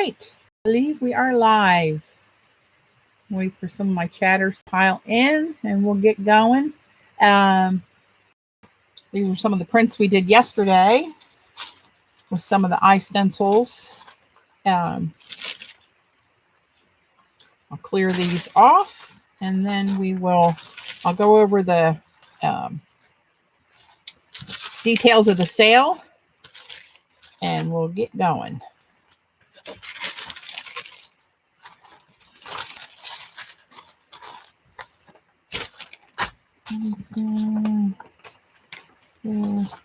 right. I believe we are live. Wait for some of my chatters to pile in and we'll get going. These are some of the prints we did yesterday with some of the iStencils. I'll clear these off and then I'll go over the details of the sale and we'll get going.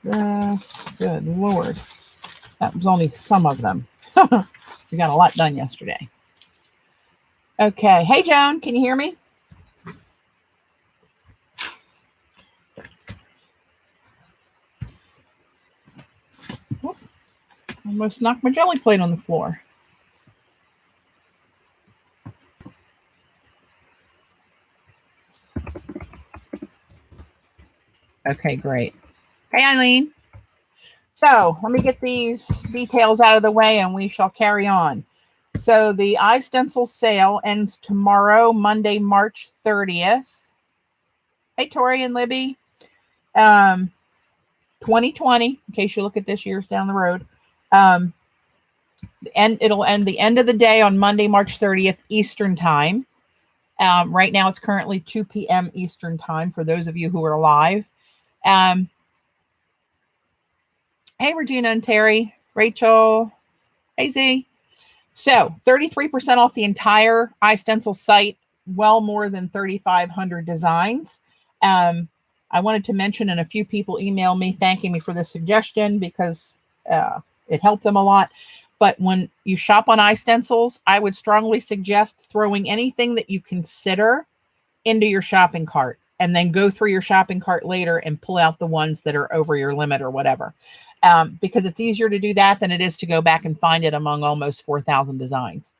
This. Good Lord. That was only some of them. We got a lot done yesterday. Okay. Hey, Joan, can you hear me? Oh, almost knocked my jelly plate on the floor. Okay, great. Hey, Eileen. So let me get these details out of the way and we shall carry on. So the iStencil sale ends tomorrow, Monday, March 30th. Hey, Tori and Libby. 2020, in case you look at this year's down the road. And it'll end the end of the day on Monday, March 30th, Eastern time. Right now it's currently 2 p.m. Eastern time for those of you who are live. Hey, Regina and Terry, Rachel, hey, Z. So 33% off the entire iStencil site, well more than 3,500 designs. I wanted to mention, and a few people emailed me thanking me for this suggestion because it helped them a lot. But when you shop on iStencils, I would strongly suggest throwing anything that you consider into your shopping cart and then go through your shopping cart later and pull out the ones that are over your limit or whatever. Because it's easier to do that than it is to go back and find it among almost 4,000 designs.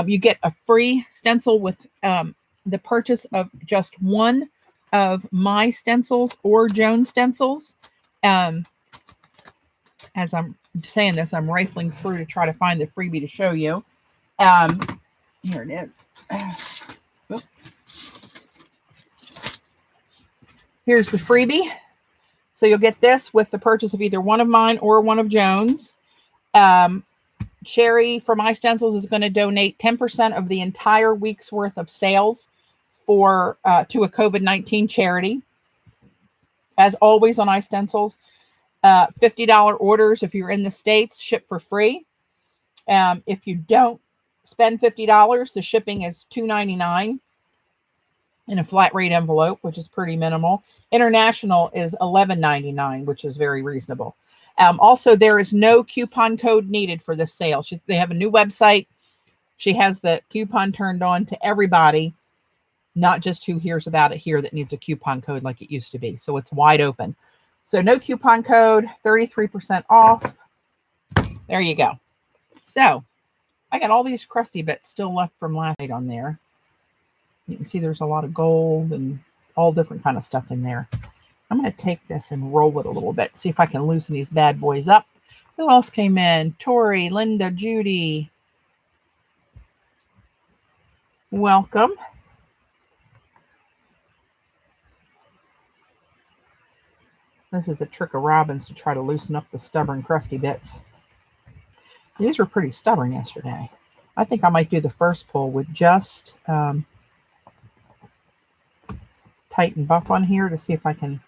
You get a free stencil with the purchase of just one of my stencils or Joan's stencils. As I'm saying this, I'm rifling through to try to find the freebie to show you. Here it is. Here's the freebie. So you'll get this with the purchase of either one of mine or one of Joan's. Sherry from iStencils is going to donate 10% of the entire week's worth of sales to a COVID-19 charity. As always on iStencils, $50 orders if you're in the States, ship for free. If you don't spend $50, the shipping is $2.99 in a flat rate envelope, which is pretty minimal. International is $11.99, which is very reasonable. Also, there is no coupon code needed for this sale. They have a new website. She has the coupon turned on to everybody, not just who hears about it here that needs a coupon code like it used to be. So it's wide open. So no coupon code, 33% off. There you go. So I got all these crusty bits still left from last night on there. You can see there's a lot of gold and all different kind of stuff in there. I'm going to take this and roll it a little bit, see if I can loosen these bad boys up. Who else came in? Tori, Linda, Judy. Welcome. This is a trick of Robin's to try to loosen up the stubborn, crusty bits. These were pretty stubborn yesterday. I think I might do the first pull with just tighten buff on here to see if I can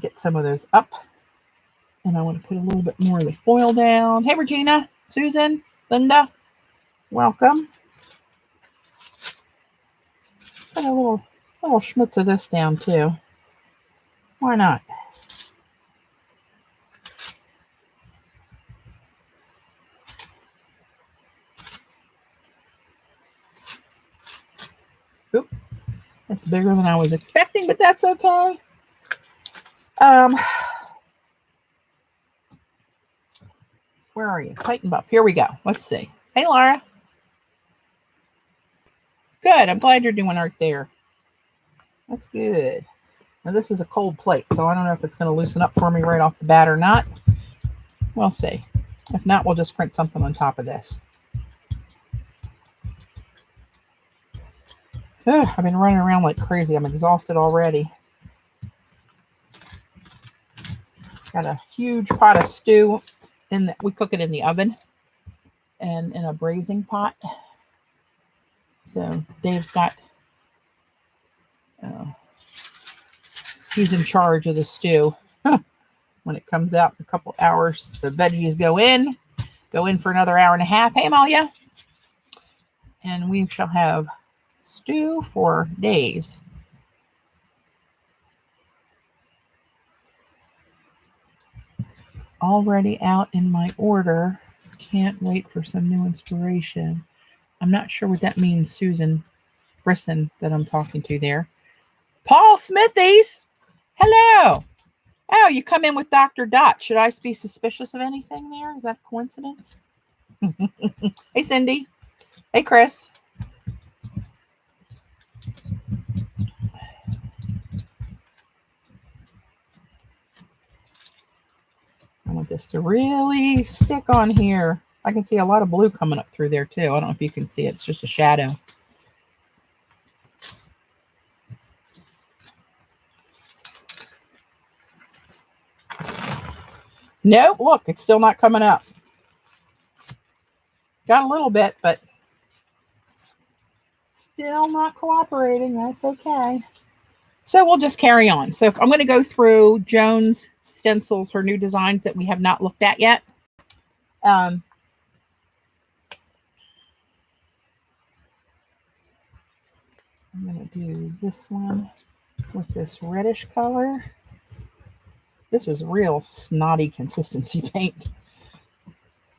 get some of those up. And I want to put a little bit more of the foil down. Hey, Regina, Susan, Linda, welcome. Put a little schmutz of this down too. Why not? Oop. That's bigger than I was expecting, but that's okay. Where are you? Tighten buff. Here we go. Let's see. Hey, Laura. Good. I'm glad you're doing art there. That's good. Now, this is a cold plate, so I don't know if it's going to loosen up for me right off the bat or not. We'll see. If not, we'll just print something on top of this. Ugh, I've been running around like crazy. I'm exhausted already. Got a huge pot of stew we cook it in the oven and in a braising pot. So Dave's got, he's in charge of the stew. When it comes out in a couple hours, the veggies go in for another hour and a half. Hey, Amalia. And we shall have stew for days. Already out in my order. Can't wait for some new inspiration. I'm not sure what that means, Susan Brisson, that I'm talking to there. Paul Smithies. Hello. Oh, you come in with Dr. Dot. Should I be suspicious of anything there? Is that a coincidence? Hey, Cindy. Hey, Chris. I want this to really stick on here. I can see a lot of blue coming up through there, too. I don't know if you can see it. It's just a shadow. Nope, look, it's still not coming up. Got a little bit, but still not cooperating. That's okay. So we'll just carry on. So I'm going to go through Joan's stencils, her new designs that we have not looked at yet. I'm going to do this one with this reddish color. This is real snotty consistency paint.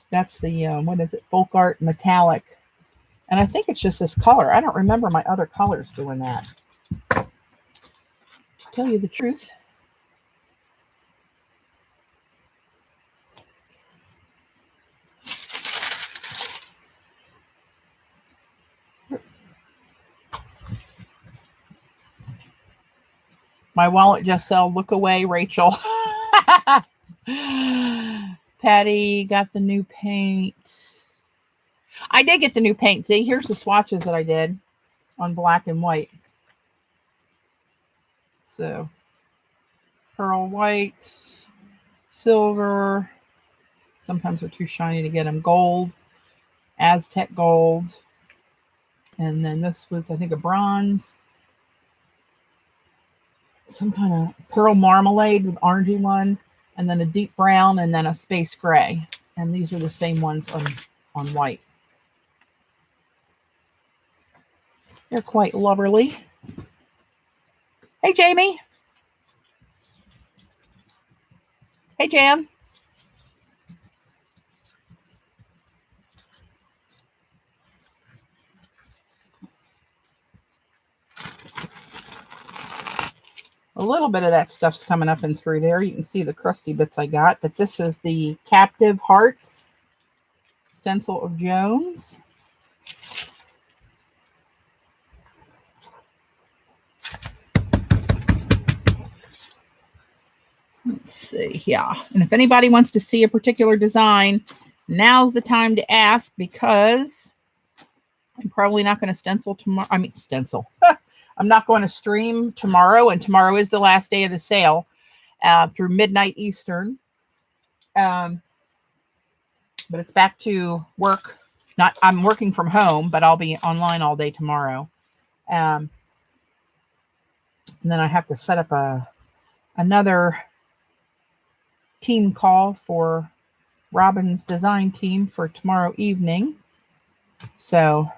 That's the, what is it? Folk Art Metallic. And I think it's just this color. I don't remember my other colors doing that. To tell you the truth. My wallet just said, look away, Rachel. Patty got the new paint. I did get the new paint. See, here's the swatches that I did on black and white. So, pearl white, silver. Sometimes they're too shiny to get them. Gold, Aztec gold. And then this was, I think, a bronze. Some kind of pearl marmalade with orangey one. And then a deep brown, and then a space gray. And these are the same ones on white. They're quite lovely. Hey, Jamie. Hey, Jan. A little bit of that stuff's coming up and through there. You can see the crusty bits I got, but this is the Captive Hearts stencil of Joan's. Let's see, yeah. And if anybody wants to see a particular design, now's the time to ask, because I'm probably not going to stencil tomorrow. I mean, stencil. I'm not going to stream tomorrow, and tomorrow is the last day of the sale through midnight Eastern. But it's back to work. I'm working from home, but I'll be online all day tomorrow. And then I have to set up another team call for Robin's design team for tomorrow evening. So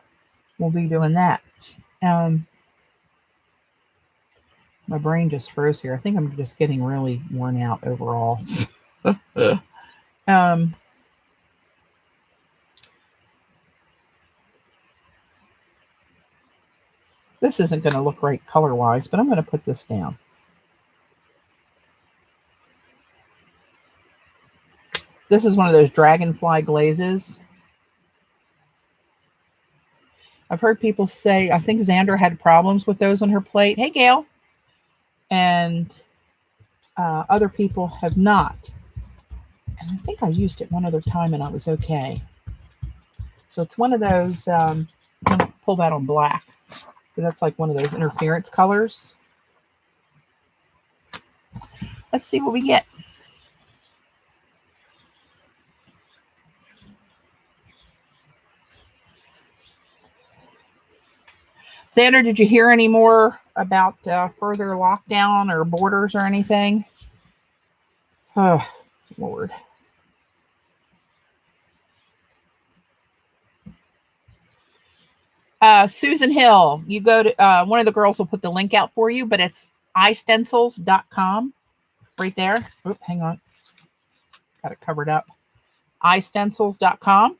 we'll be doing that. My brain just froze here. I think I'm just getting really worn out overall. This isn't going to look right color-wise, but I'm going to put this down. This is one of those Dragonfly glazes. I've heard people say, I think Xandra had problems with those on her plate. Hey, Gail. And other people have not. And I think I used it one other time and I was okay. So it's one of those, I'm going to pull that on black. because that's like one of those interference colors. Let's see what we get. Xander, did you hear any more about further lockdown or borders or anything? Oh, Lord. Susan Hill, you go to, one of the girls will put the link out for you, but it's iStencils.com right there. Oop, hang on. Got it covered up. iStencils.com.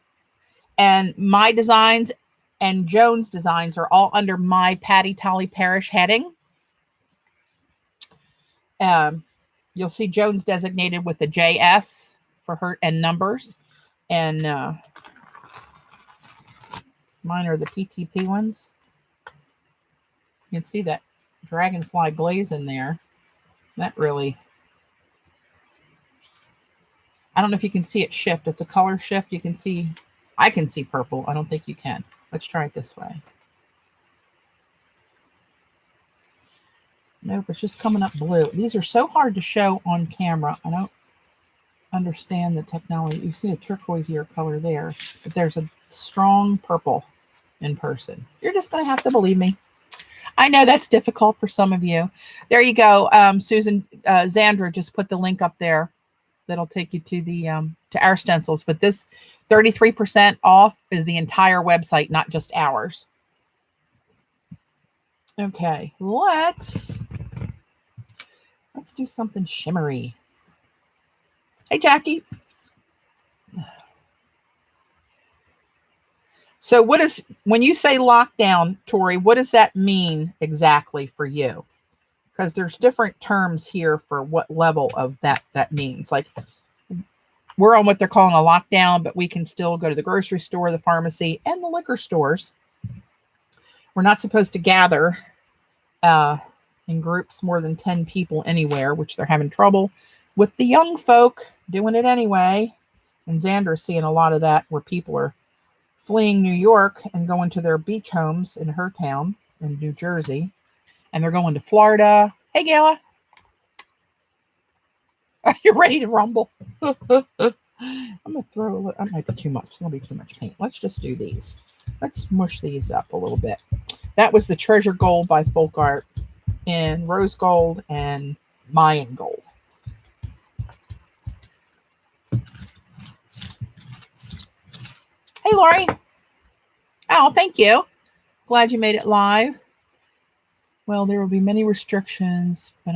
And my designs and Joan's designs are all under my Patti Tolley Parrish heading. You'll see Joan's designated with the JS for her and numbers. And mine are the PTP ones. You can see that Dragonfly glaze in there. That really, I don't know if you can see it shift. It's a color shift. You can see, I can see purple. I don't think you can. Let's try it this way. Nope, it's just coming up blue. These are so hard to show on camera. I don't understand the technology. You see a turquoisier color there, but there's a strong purple in person. You're just going to have to believe me. I know that's difficult for some of you. There you go. Susan, Xandra just put the link up there. That'll take you to the to our stencils. But this 33% off is the entire website, not just ours. Okay, let's do something shimmery. Hey, Jackie. So what is, when you say lockdown, Tori, what does that mean exactly for you? Because there's different terms here for what level of that means. Like, we're on what they're calling a lockdown, but we can still go to the grocery store, the pharmacy, and the liquor stores. We're not supposed to gather in groups more than 10 people anywhere, which they're having trouble with the young folk doing it anyway. And Xander's seeing a lot of that where people are fleeing New York and going to their beach homes in her town in New Jersey. And they're going to Florida. Hey, Gala. Are you ready to rumble? I'm going to throw a little, that might be too much. That'll be too much paint. Let's just do these. Let's mush these up a little bit. That was the Treasure Gold by Folk Art in rose gold and Mayan gold. Hey, Lori. Oh, thank you. Glad you made it live. Well, there will be many restrictions, but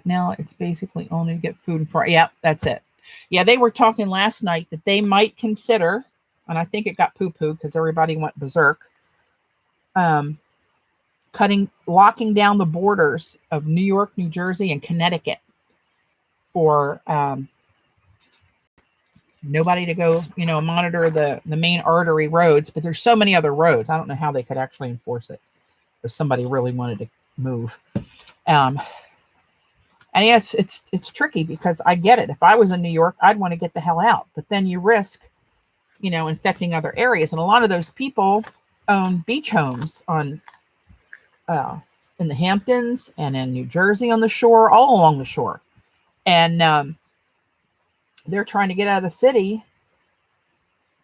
now it's basically only to get food and fry. Yeah, that's it. Yeah, they were talking last night that they might consider, and I think it got poo-poo because everybody went berserk, locking down the borders of New York, New Jersey, and Connecticut for nobody to go, monitor the main artery roads. But there's so many other roads. I don't know how they could actually enforce it if somebody really wanted to move. And yeah, it's tricky because I get it. If I was in New York, I'd want to get the hell out. But then you risk, infecting other areas. And a lot of those people own beach homes on in the Hamptons and in New Jersey on the shore, all along the shore. And they're trying to get out of the city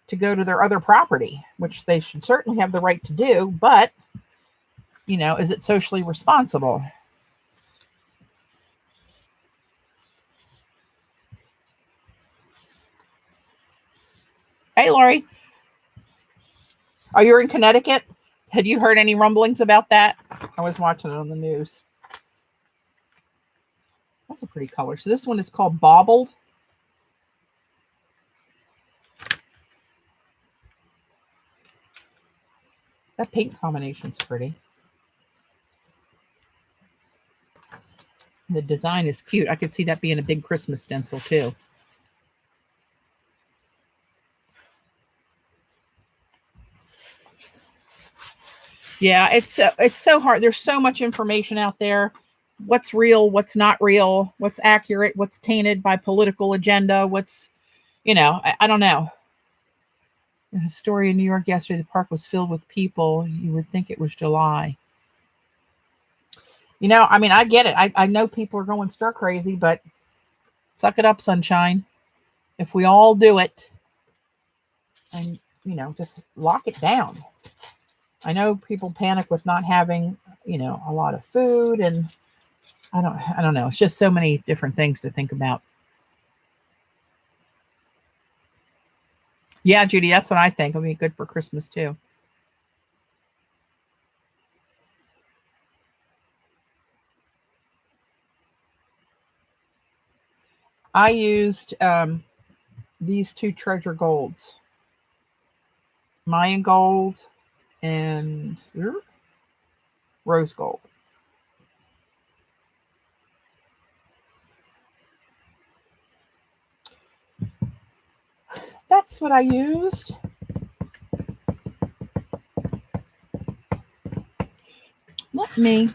to go to their other property, which they should certainly have the right to do. But, is it socially responsible? Hey, Lori. Are you in Connecticut? Had you heard any rumblings about that? I was watching it on the news. That's a pretty color. So this one is called Baubled. That paint combination's pretty. The design is cute. I could see that being a big Christmas stencil too. Yeah, it's so hard. There's so much information out there. What's real, what's not real, what's accurate, what's tainted by political agenda, what's, I don't know. A story in New York yesterday, the park was filled with people. You would think it was July. You know, I mean, I get it. I know people are going stir crazy, but suck it up, sunshine. If we all do it and, you know, just lock it down. I know people panic with not having, you know, a lot of food, and I don't know. It's just so many different things to think about. Yeah, Judy, that's what I think. It'll be good for Christmas too. I used these two treasure golds, Mayan gold and rose gold. That's what I used. Let me,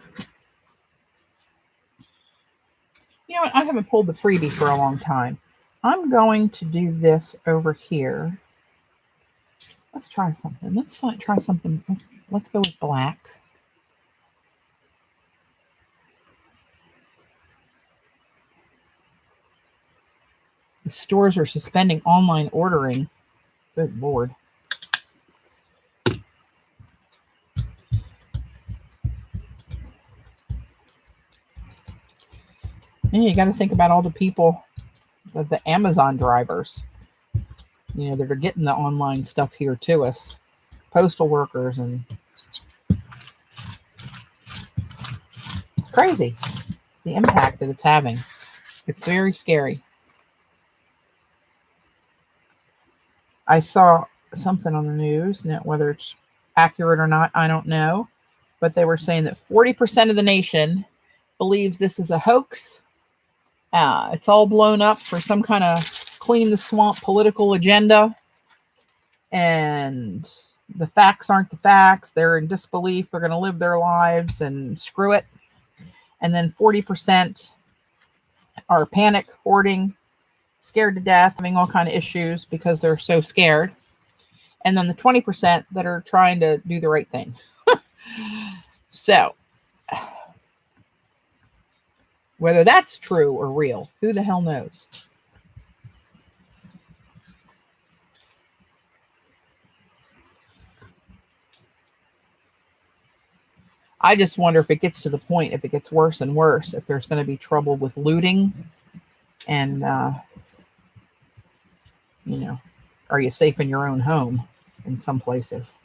you know what? I haven't pulled the freebie for a long time. I'm going to do this over here. Let's try something. Let's try something. Let's go with black. The stores are suspending online ordering. Good Lord. And you got to think about all the people, the Amazon drivers, you know, that are getting the online stuff here to us. Postal workers, and it's crazy the impact that it's having. It's very scary. I saw something on the news, now whether it's accurate or not, I don't know, but they were saying that 40% of the nation believes this is a hoax. It's all blown up for some kind of clean the swamp political agenda, and the facts aren't the facts. They're in disbelief. They're going to live their lives and screw it. And then 40% are panic, hoarding, scared to death, having all kind of issues because they're so scared. And then the 20% that are trying to do the right thing. So whether that's true or real, who the hell knows? I just wonder if it gets to the point, if it gets worse and worse, if there's going to be trouble with looting and, you know, are you safe in your own home in some places?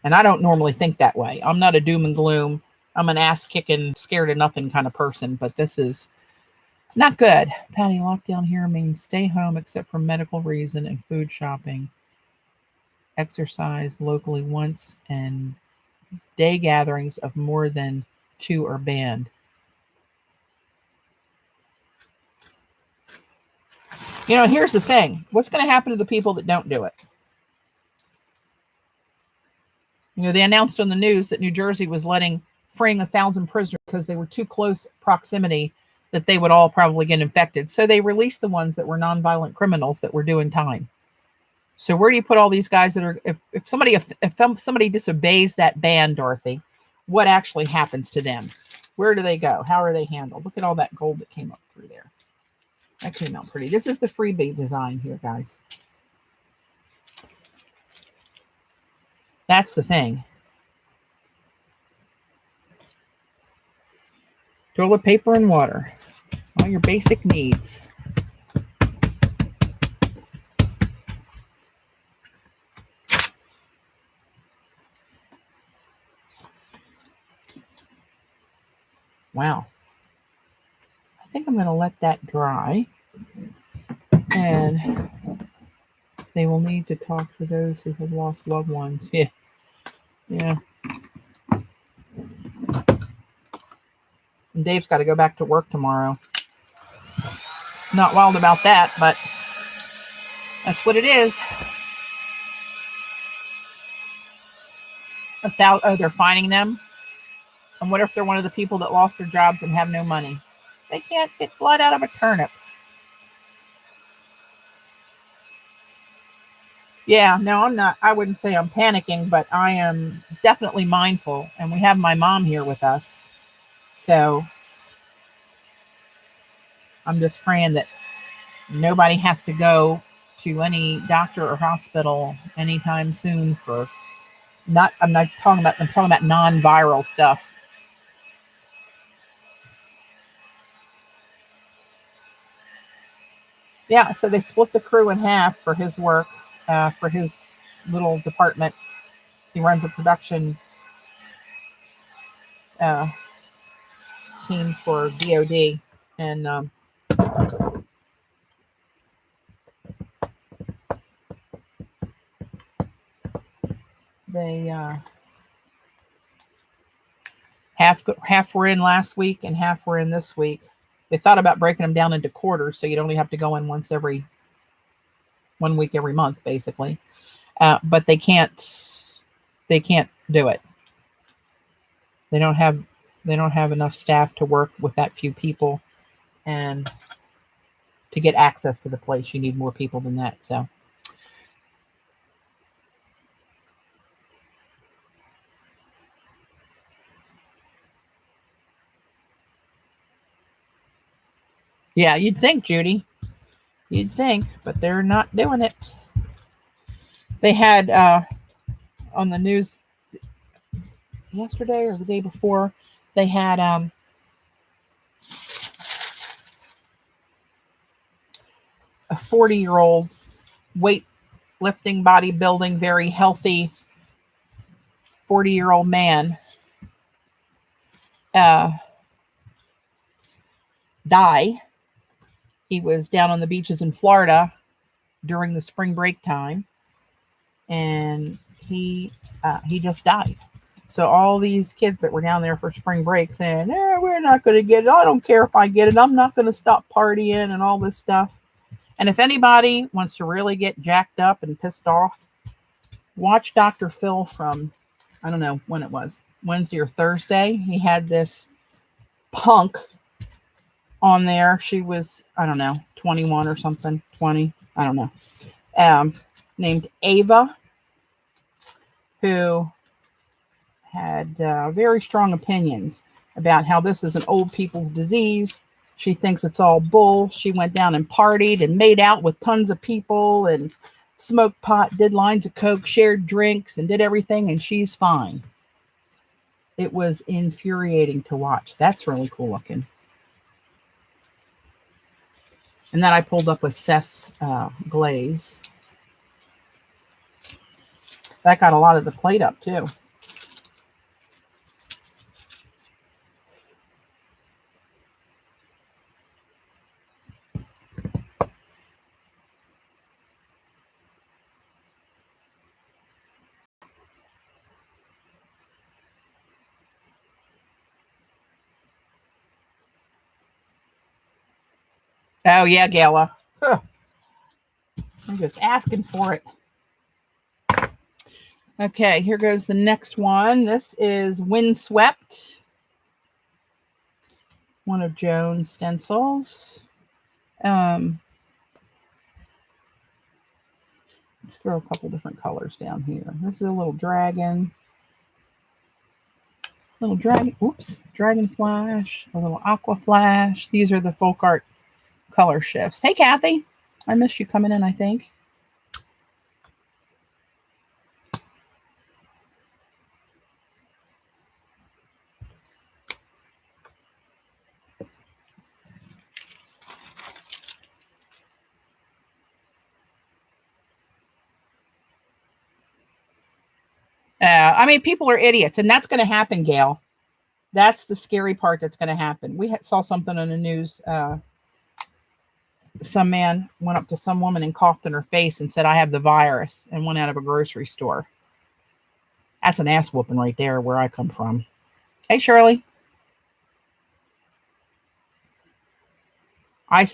And I don't normally think that way. I'm not a doom and gloom. I'm an ass-kicking, scared of nothing kind of person, but this is not good. Patty, lockdown here means stay home except for medical reason and food shopping. Exercise locally once, and day gatherings of more than 2 are banned. You know, here's the thing. What's going to happen to the people that don't do it? You know, they announced on the news that New Jersey was freeing 1,000 prisoners because they were too close proximity, that they would all probably get infected. So they released the ones that were nonviolent criminals that were doing time. So where do you put all these guys that are, if somebody disobeys that ban, Dorothy, what actually happens to them? Where do they go? How are they handled? Look at all that gold that came up through there. That came out pretty. This is the freebie design here, guys. That's the thing. Toilet paper and water. All your basic needs. Wow. I think I'm going to let that dry. And they will need to talk to those who have lost loved ones. Yeah. Yeah. And Dave's got to go back to work tomorrow. Not wild about that, but that's what it is. Oh, they're fining them? And what if they're one of the people that lost their jobs and have no money? They can't get blood out of a turnip. Yeah, no, I'm not. I wouldn't say I'm panicking, but I am definitely mindful. And we have my mom here with us. So I'm just praying that nobody has to go to any doctor or hospital anytime soon for I'm talking about, I'm talking about non-viral stuff. Yeah, so they split the crew in half for his work, for his little department. He runs a production uh, team for DOD, and they half were in last week and half were in this week. They thought about breaking them down into quarters, so you'd only have to go in once every 1 week every month, basically. But they can't do it. They don't have enough staff to work with that few people, and to get access to the place, you need more people than that. So yeah, you'd think, Judy. You'd think, but they're not doing it. They had on the news yesterday or the day before, they had a 40-year-old weightlifting, bodybuilding, very healthy 40-year-old man die. He was down on the beaches in Florida during the spring break time, and he just died. So all these kids that were down there for spring break saying, we're not going to get it. I don't care if I get it. I'm not going to stop partying and all this stuff. And if anybody wants to really get jacked up and pissed off, watch Dr. Phil from, I don't know when it was, Wednesday or Thursday. He had this punk on there. She was, I don't know, 21 or something, 20, I don't know, named Ava, who had very strong opinions about how this is an old people's disease. She thinks it's all bull. She went down and partied and made out with tons of people and smoked pot, did lines of coke, shared drinks, and did everything, and she's fine. It was infuriating to watch. That's really cool looking. And then I pulled up with Cess glaze. That got a lot of the plate up too. Oh yeah, Gala. Huh. I'm just asking for it. Okay, here goes the next one. This is Windswept, one of Joan's stencils. Let's throw a couple different colors down here. This is a little dragon. Dragon flash, a little aqua flash. These are the folk art color shifts. Hey, Kathy. I missed you coming in, I think. I mean, people are idiots, and that's going to happen, Gail. That's the scary part that's going to happen. We saw something on the news. Some man went up to some woman and coughed in her face and said, I have the virus, and went out of a grocery store. That's an ass whooping right there where I come from. Hey, Shirley. I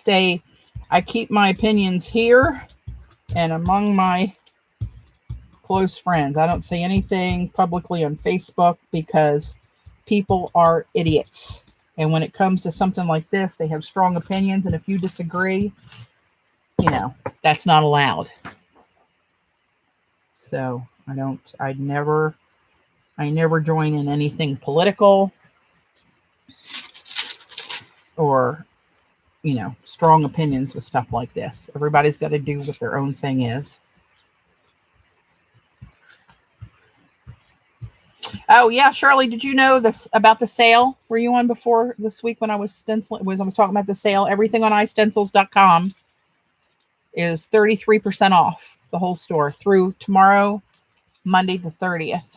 keep my opinions here and among my close friends. I don't say anything publicly on Facebook because people are idiots. And when it comes to something like this, they have strong opinions. And if you disagree, that's not allowed. So I never join in anything political or, strong opinions with stuff like this. Everybody's got to do what their own thing is. Oh yeah, Shirley, did you know this about the sale? Were you on before this week when I was stenciling? I was talking about the sale. Everything on iStencils.com is 33% off the whole store through tomorrow, Monday the 30th.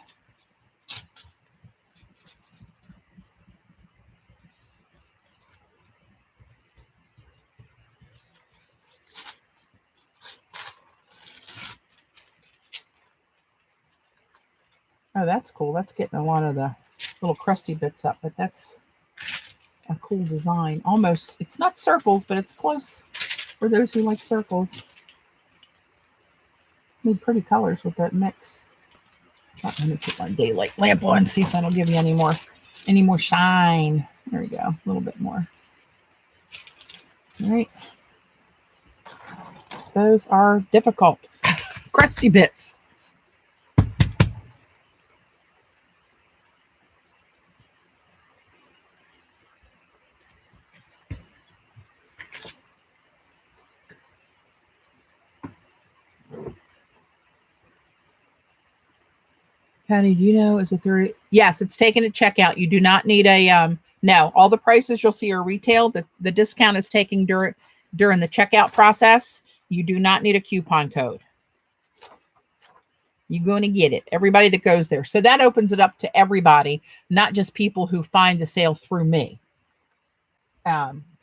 Oh, that's cool. That's getting a lot of the little crusty bits up, but that's a cool design. Almost, it's not circles, but it's close for those who like circles. Need pretty colors with that mix. Let me put my daylight lamp on, see if that'll give you any more shine. There we go, a little bit more. All right. Those are difficult. Crusty bits. Patty, do you know, is it 30? Yes, it's taken at checkout. You do not need a, no, all the prices you'll see are retail. The discount is taken during the checkout process. You do not need a coupon code. You're going to get it. Everybody that goes there. So that opens it up to everybody, not just people who find the sale through me.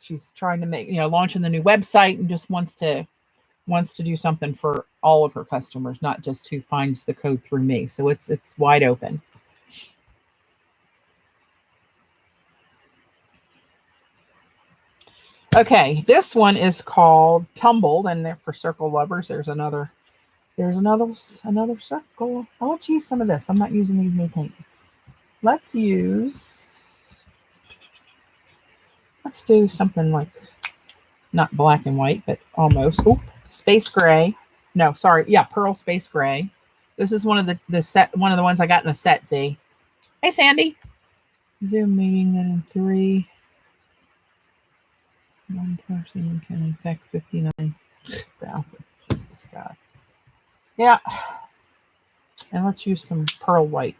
She's trying to make, launching the new website and just wants to do something for all of her customers, not just who finds the code through me. So it's wide open. Okay, this one is called Tumbled, and they're for circle lovers. There's another circle. Oh, let's use some of this. I'm not using these new paints. Let's do something like not black and white, but almost. Oh, space gray. No, sorry. Yeah, pearl space gray. This is one of the ones I got in the set, Z. Hey, Sandy. Zoom meeting that in 3. One person can infect 59,000. Jesus God. Yeah. And let's use some pearl white.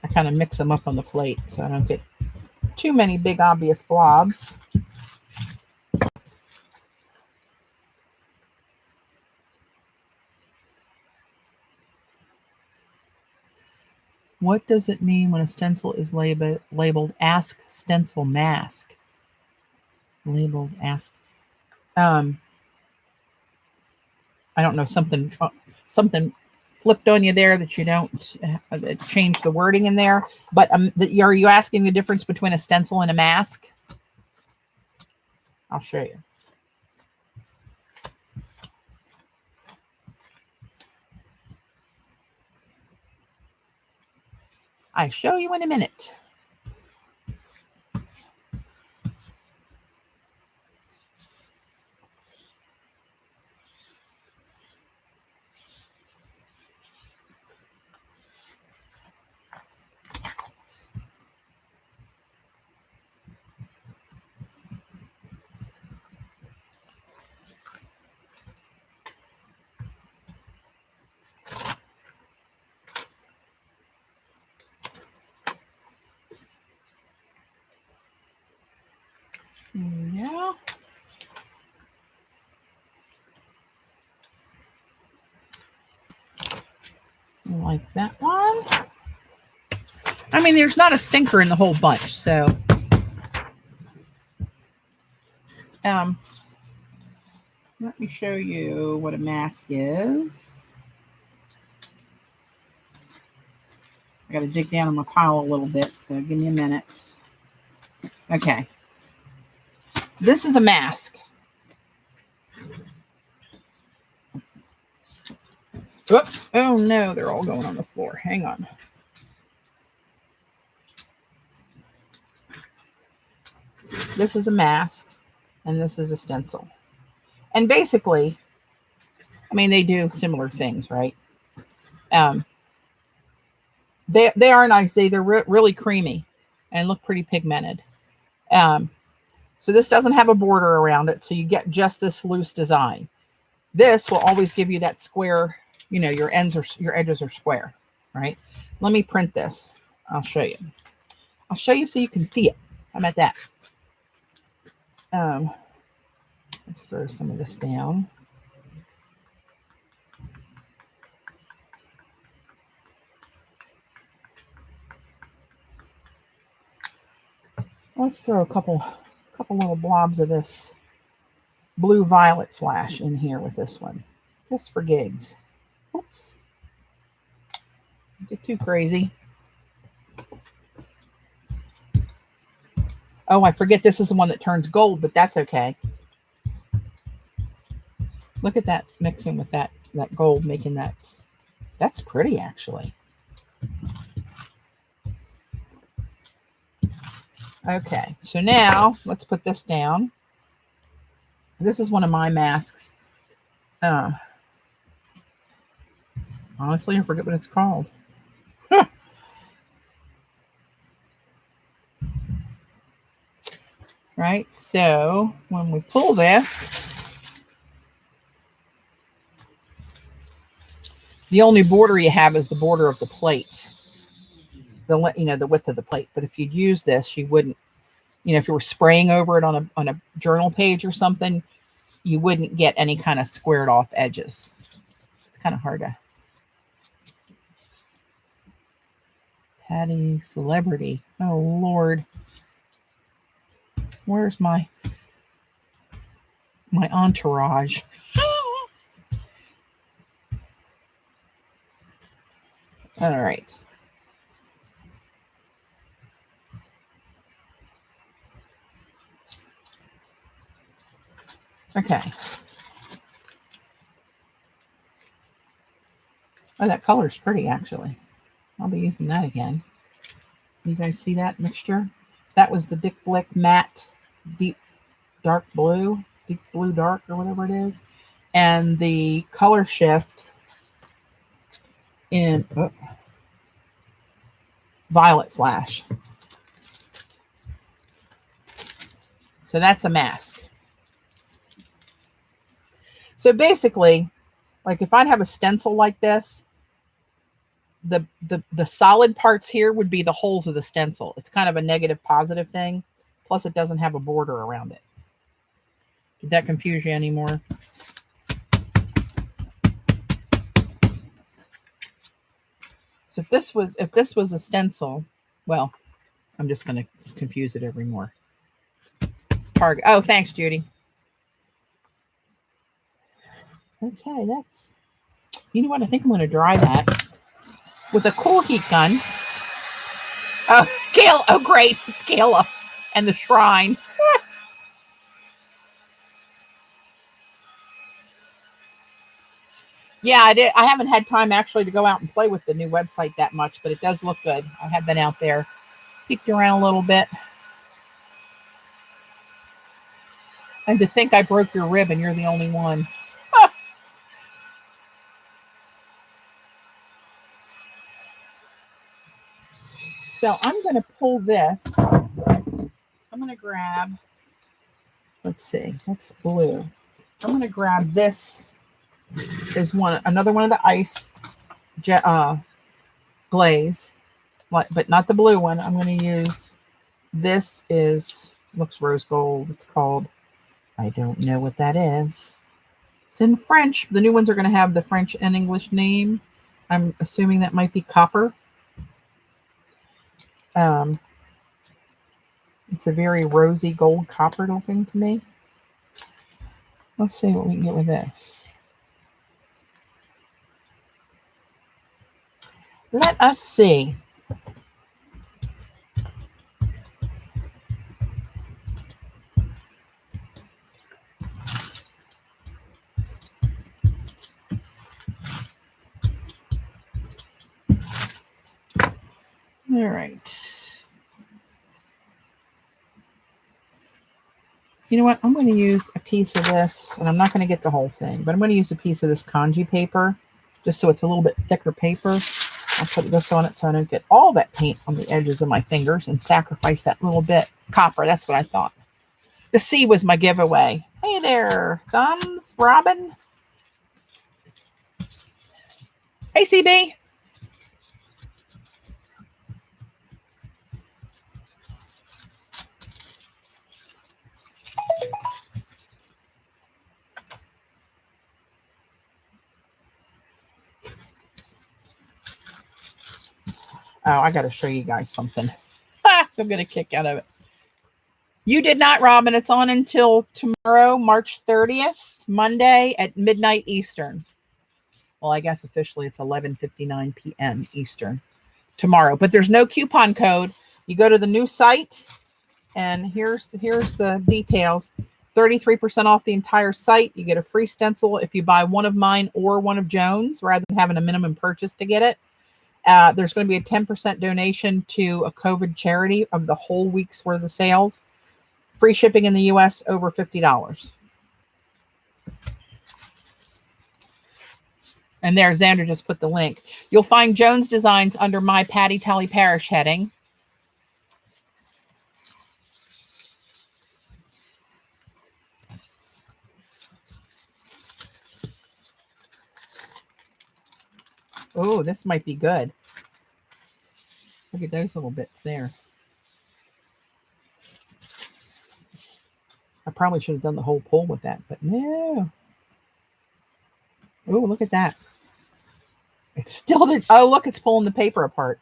I kind of mix them up on the plate so I don't get too many big obvious blobs. What does it mean when a stencil is labeled Ask Stencil Mask? Labeled Ask. I don't know, something flipped on you there that you don't change the wording in there. But are you asking the difference between a stencil and a mask? I'll show you. I show you in a minute. Yeah. Like that one. I mean, there's not a stinker in the whole bunch, so let me show you what a mask is. I got to dig down in my pile a little bit, so give me a minute. Okay. This is a mask. Oops. Oh no, they're all going on the floor. Hang on. This is a mask, and this is a stencil. And basically, I mean, they do similar things, right? They are nice. They're really creamy and look pretty pigmented. So this doesn't have a border around it, so you get just this loose design. This will always give you that square, you know, your edges are square, right? Let me print this. I'll show you. I'll show you so you can see it. How about that? Let's throw some of this down. Let's throw a couple little blobs of this blue violet flash in here with this one, just for gigs. Oops. Don't get too crazy. Oh, I forget this is the one that turns gold, but that's okay. Look at that mixing with that gold, making that. That's pretty, actually. Okay, so now let's put this down. This is one of my masks. Honestly, I forget what it's called. Right, so when we pull this, the only border you have is the border of the plate. The width of the plate. But if you'd use this, you wouldn't, if you were spraying over it on a journal page or something, you wouldn't get any kind of squared off edges. It's kind of hard to. Patti Celebrity. Oh, Lord. Where's my entourage? All right. Okay. Oh, that color's pretty, actually. I'll be using that again. You guys see that mixture? That was the Dick Blick Matte Deep Dark Blue, Deep Blue Dark, or whatever it is. And the color shift in Violet Flash. So that's a mask. So basically, like if I'd have a stencil like this, the solid parts here would be the holes of the stencil. It's kind of a negative positive thing. Plus it doesn't have a border around it. Did that confuse you anymore? So if this was a stencil, well, I'm just going to confuse it every more. Target. Oh, thanks, Judy. Okay, that's. You know what? I think I'm going to dry that with a cool heat gun. Oh, Gail. Oh, great. It's Gala and the shrine. Yeah, I haven't had time actually to go out and play with the new website that much, but it does look good. I have been out there, peeked around a little bit. And to think I broke your rib and you're the only one. So I'm going to pull this. I'm going to grab, let's see, that's blue. I'm going to grab this. Is another one of the ice glaze, but not the blue one. I'm going to use, this looks rose gold. It's called, I don't know what that is. It's in French. The new ones are going to have the French and English name. I'm assuming that might be copper. It's a very rosy gold copper looking to me. Let's see what we can get with this. Let us see. All right. You know what? I'm going to use a piece of this, and I'm not going to get the whole thing, but I'm going to use a piece of this kanji paper, just so it's a little bit thicker paper. I'll put this on it so I don't get all that paint on the edges of my fingers and sacrifice that little bit. Copper, that's what I thought. The C was my giveaway. Hey there, Thumbs, Robin. Hey, CB. Oh, I got to show you guys something. You'll get a kick out of it. You did not, Robin. It's on until tomorrow, March 30th, Monday at midnight Eastern. Well, I guess officially it's 11:59 p.m. Eastern tomorrow, but there's no coupon code. You go to the new site, and here's the details. 33% off the entire site. You get a free stencil if you buy one of mine or one of Joan's, rather than having a minimum purchase to get it. There's going to be a 10% donation to a COVID charity of the whole week's worth of sales. Free shipping in the U.S. over $50. And there, Xander just put the link. You'll find Joan's designs under my Patti Tolley Parrish heading. Oh, this might be good. Look at those little bits there. I probably should have done the whole pull with that, but no. Oh, look at that. It still did. Oh, look, it's pulling the paper apart.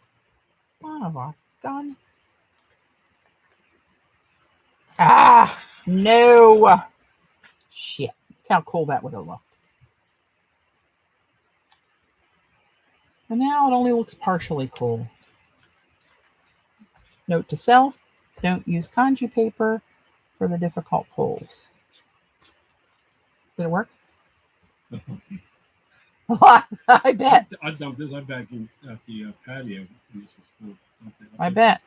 Son of a gun. Ah, no. Shit. Look how cool that would have looked. And now it only looks partially cool. Note to self, don't use kanji paper for the difficult pulls. Did it work? I bet. I dumped this. I vacuumed at the patio. And this was full. I bet.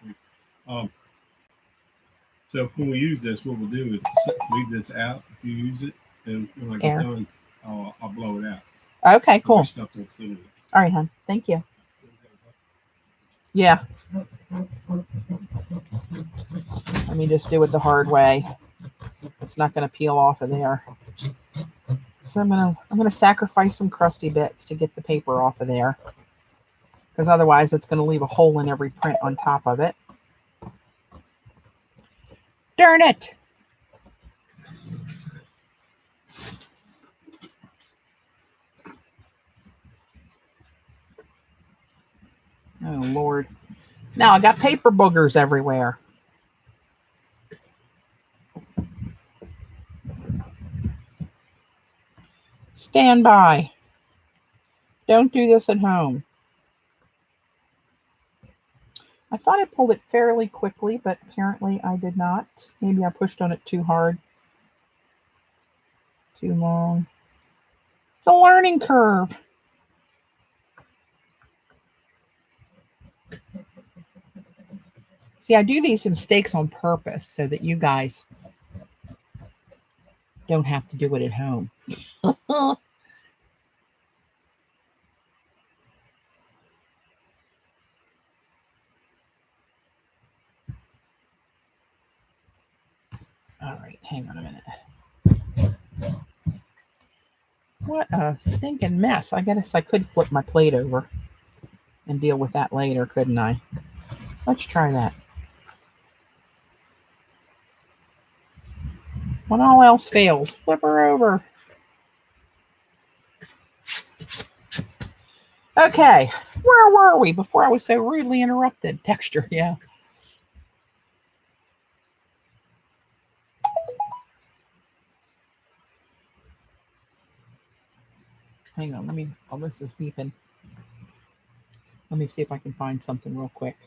So when we use this, what we'll do is leave this out if you use it, and when I get done, I'll blow it out. Okay, cool. Stuff don't sit in it. All right, hon. Thank you. Yeah. Let me just do it the hard way. It's not going to peel off of there. So I'm gonna sacrifice some crusty bits to get the paper off of there, because otherwise it's going to leave a hole in every print on top of it. Darn it! Oh Lord! Now I got paper boogers everywhere. Stand by. Don't do this at home. I thought I pulled it fairly quickly, but apparently I did not. Maybe I pushed on it too hard. Too long. It's a learning curve. See, I do these mistakes on purpose so that you guys don't have to do it at home. All right, hang on a minute. What a stinking mess. I guess I could flip my plate over and deal with that later, couldn't I? Let's try that. When all else fails, flip her over. Okay, where were we before I was so rudely interrupted? Texture, yeah. Hang on, let me, oh, this is beeping. Let me see if I can find something real quick.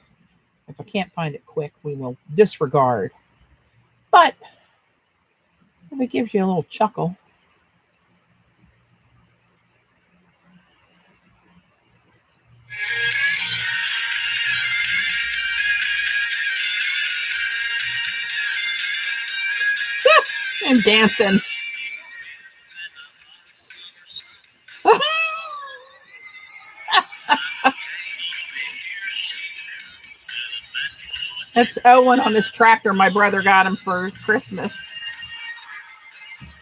If I can't find it quick, we will disregard. But if it gives you a little chuckle. And dancing. That's Owen on his tractor my brother got him for Christmas.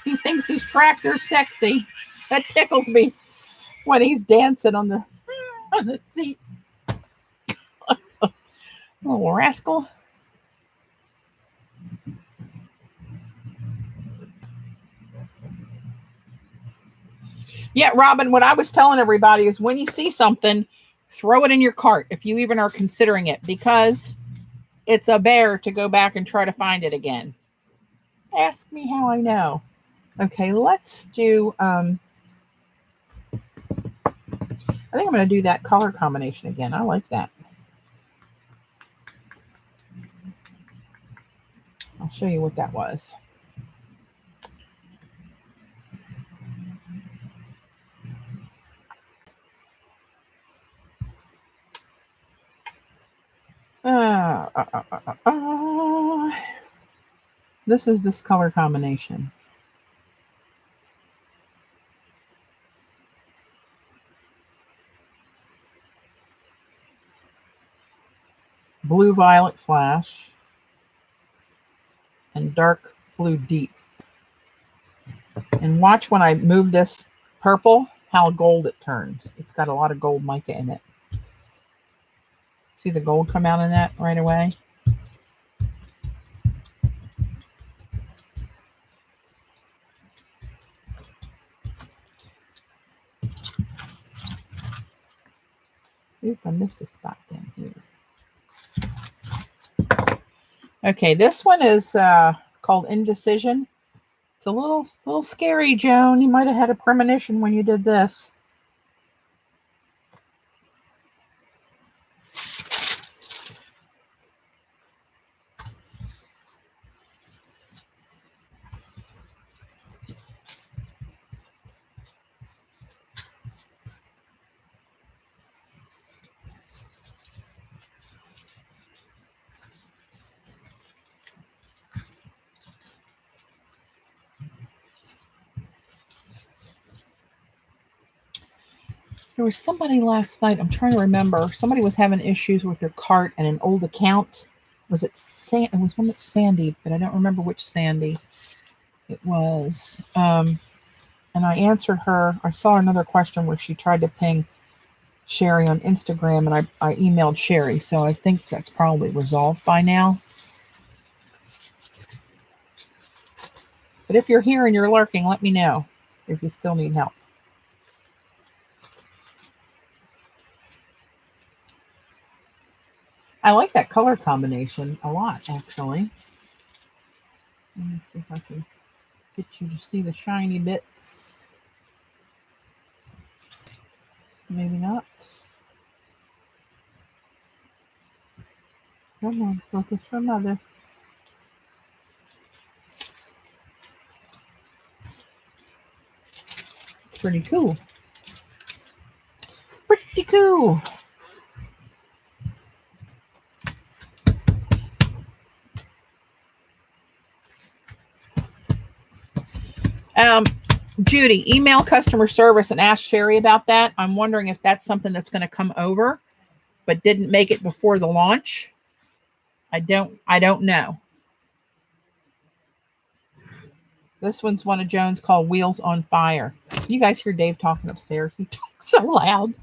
He thinks his tractor's sexy. That tickles me when he's dancing on the seat. Little rascal. Yeah, Robin, what I was telling everybody is when you see something, throw it in your cart if you even are considering it, because it's a bear to go back and try to find it again. Ask me how I know. Okay, let's do, I think I'm going to do that color combination again. I like that. I'll show you what that was. This is this color combination. Blue violet flash and dark blue deep. And watch when I move this purple, how gold it turns. It's got a lot of gold mica in it. See the gold come out in that right away? Oop, I missed a spot down here. Okay, this one is called Indecision. It's a little scary, Joan. You might have had a premonition when you did this. There was somebody last night, I'm trying to remember, somebody was having issues with their cart and an old account. Was it it was one that's Sandy, but I don't remember which Sandy it was. And I answered her. I saw another question where she tried to ping Sherry on Instagram, and I emailed Sherry, so I think that's probably resolved by now. But if you're here and you're lurking, let me know if you still need help. I like that color combination a lot, actually. Let me see if I can get you to see the shiny bits. Maybe not. Come on, focus for mother. It's pretty cool. Pretty cool. Judy, email customer service and ask Sherry about that. I'm wondering if that's something that's going to come over, but didn't make it before the launch. I don't know. This one's one of Joan's called Wheels on Fire. You guys hear Dave talking upstairs? He talks so loud.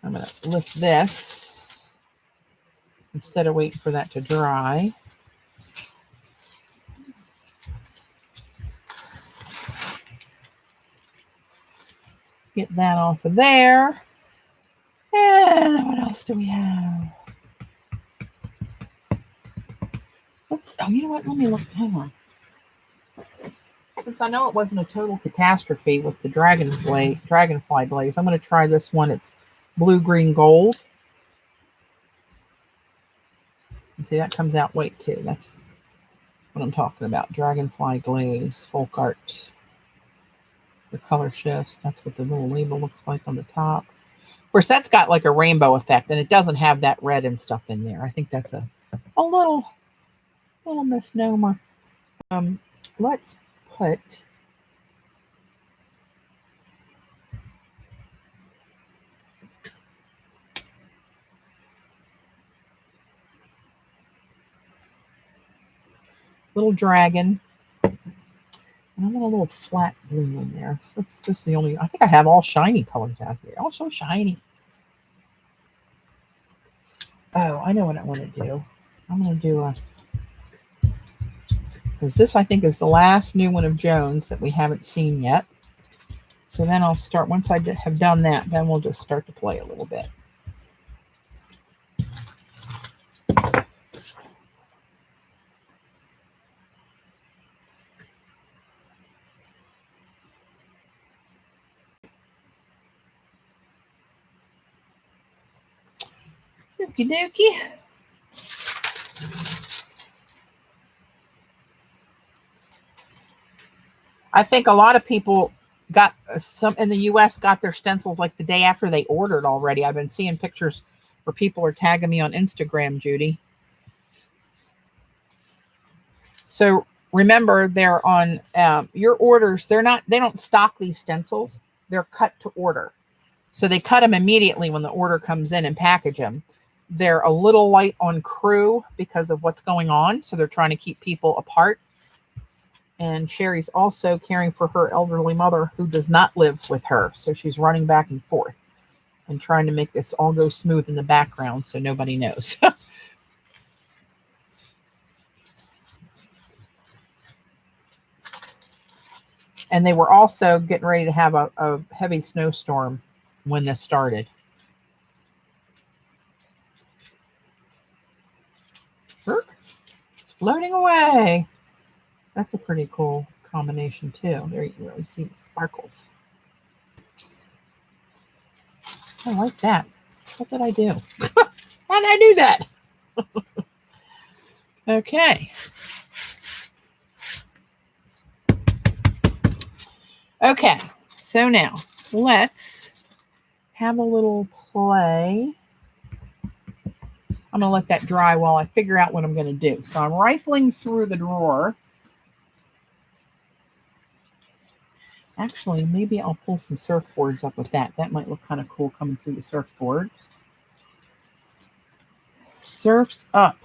I'm going to lift this instead of waiting for that to dry. Get that off of there. And what else do we have? Oh, you know what? Let me look. Hang on. Since I know it wasn't a total catastrophe with the Dragonfly glaze, I'm going to try this one. It's blue, green, gold. And see, that comes out white too. That's what I'm talking about. Dragonfly glaze, folk art. The color shifts. That's what the little label looks like on the top. Of course, that's got like a rainbow effect, and it doesn't have that red and stuff in there. I think that's a little misnomer. Let's put little dragon. And I want a little flat blue in there. So that's just the only, I think I have all shiny colors out here. Oh, so shiny. Oh, I know what I want to do. I'm going to do a, because this I think is the last new one of Jones that we haven't seen yet. So then I'll start, once I have done that, then we'll just start to play a little bit. Okie dokie. I think a lot of people got some in the US got their stencils like the day after they ordered already. I've been seeing pictures where people are tagging me on Instagram, Judy. So remember, they're on your orders. They don't stock these stencils. They're cut to order. So they cut them immediately when the order comes in and package them. They're a little light on crew because of what's going on. So they're trying to keep people apart. And Sherry's also caring for her elderly mother who does not live with her. So she's running back and forth and trying to make this all go smooth in the background so nobody knows. And they were also getting ready to have a heavy snowstorm when this started. It's floating away. That's a pretty cool combination too. There you can really see the sparkles. I like that. What did I do? How did I do that? Okay. Okay, so now let's have a little play. I'm going to let that dry while I figure out what I'm going to do. So I'm rifling through the drawer. Actually, maybe I'll pull some surfboards up with that. That might look kind of cool coming through the surfboards. Surfs up.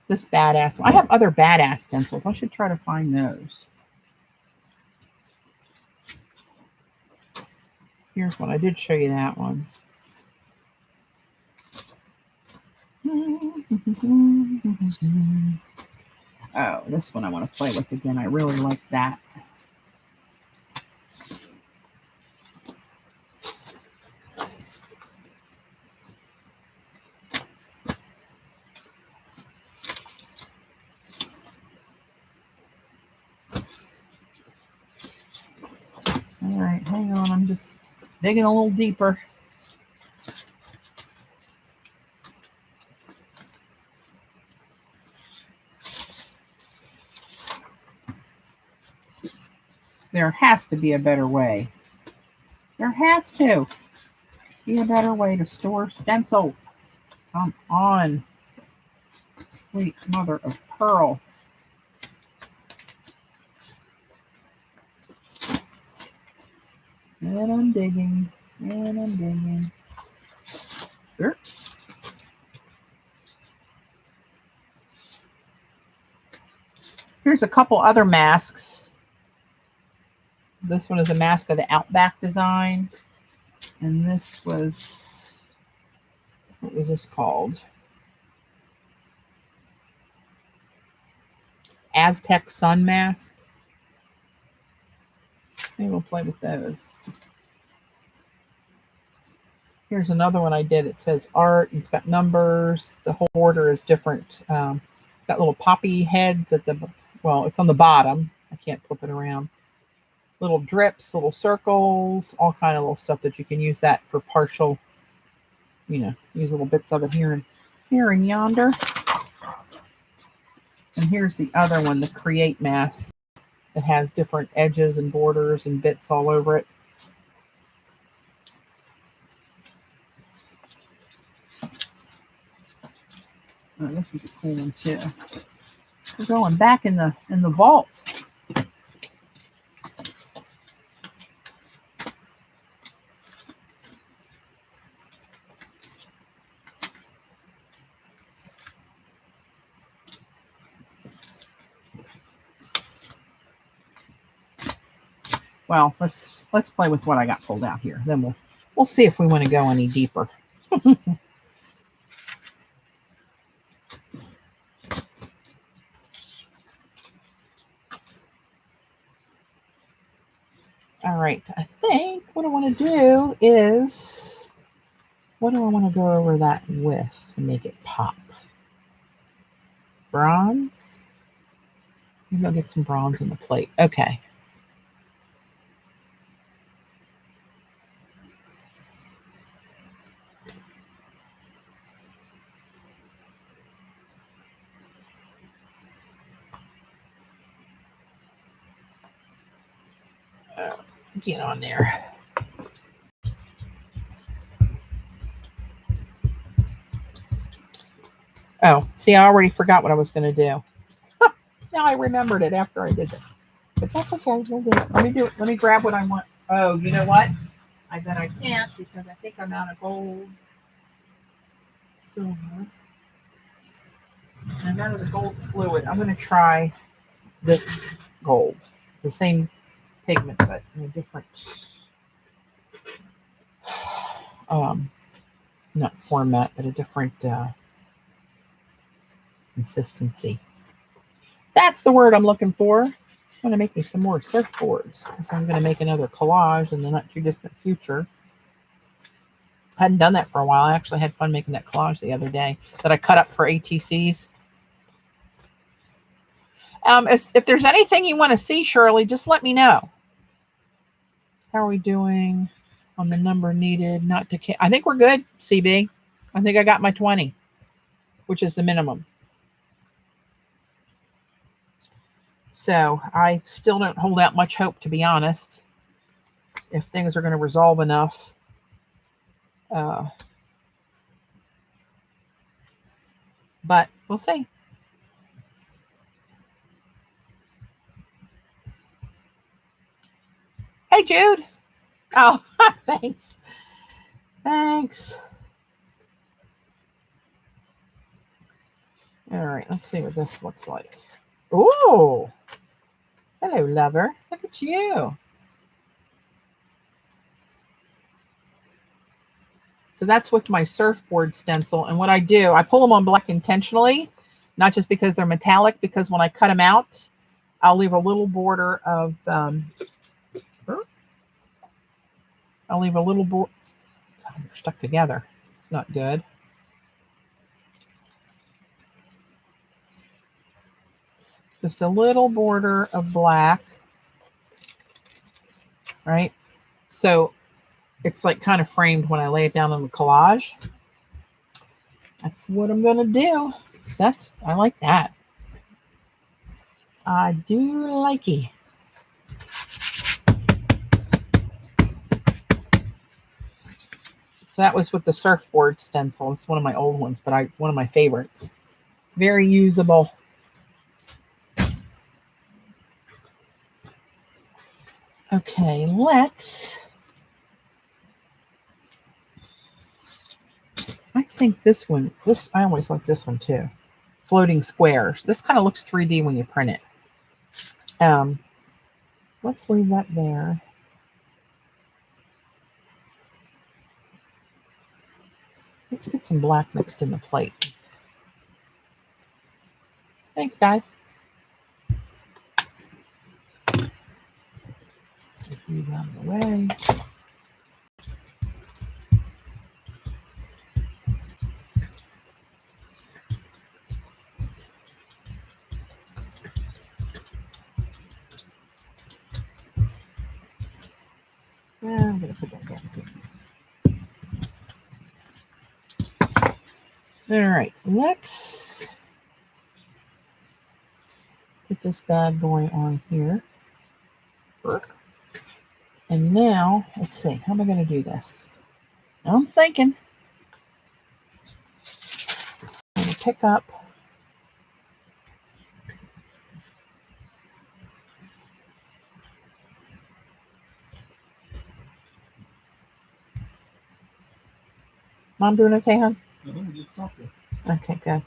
This badass one. I have other badass stencils. I should try to find those. Here's one. I did show you that one. Oh, this one I want to play with again. I really like that. All right, hang on. I'm just digging a little deeper. There has to be a better way. There has to be a better way to store stencils. Come on. Sweet mother of pearl. And I'm digging. And I'm digging. Sure. Here's a couple other masks. This one is a mask of the Outback design. And this was, what was this called? Aztec sun mask. Maybe we'll play with those. Here's another one I did. It says art. It's got numbers. The whole border is different. It's got little poppy heads at the, well, it's on the bottom. I can't flip it around. Little drips, little circles, all kind of little stuff that you can use that for partial, you know, use little bits of it here and yonder. And here's the other one, the create mask. It has different edges and borders and bits all over it. Oh, this is a cool one too. We're going back in the vault. Well, let's play with what I got pulled out here. Then we'll see if we want to go any deeper. All right, I think what I want to do is, what do I want to go over that with to make it pop? Bronze? Maybe I'll get some bronze on the plate. Okay. Get on there. Oh, see, I already forgot what I was going to do. Now I remembered it after I did it. But that's okay. We'll do it. Let me do it. Let me grab what I want. Oh, you know what? I bet I can't because I think I'm out of gold, silver. I'm out of the gold fluid. I'm going to try this gold. The same pigment, but in a different, not format, but a different consistency. That's the word I'm looking for. I'm going to make me some more surfboards because I'm going to make another collage in the not too distant future. I hadn't done that for a while. I actually had fun making that collage the other day that I cut up for ATCs. If there's anything you want to see, Shirley, just let me know. How are we doing on the number needed? Not to. I think we're good, CB. I think I got my 20, which is the minimum. So I still don't hold out much hope, to be honest, if things are going to resolve enough. But we'll see. Hey, Jude. Oh, thanks. Thanks. All right, let's see what this looks like. Ooh. Hello, lover. Look at you. So that's with my surfboard stencil. And what I do, I pull them on black intentionally, not just because they're metallic, because when I cut them out, I'll leave a little border of, I'll leave a little border. They're stuck together. It's not good. Just a little border of black, right? So it's like kind of framed when I lay it down on the collage. That's what I'm going to do. I like that. I do like it. So that was with the surfboard stencil. It's one of my old ones, but one of my favorites. It's very usable. Okay, I think this one, I always like this one too. Floating squares. This kind of looks 3D when you print it. Let's leave that there. Let's get some black mixed in the plate. Thanks, guys. Get these out of the way. I'm going to put that down here. All right, let's put this bad boy on here. And now, let's see, how am I going to do this? I'm thinking I'm going to pick up Mom doing okay, hon? Okay, good.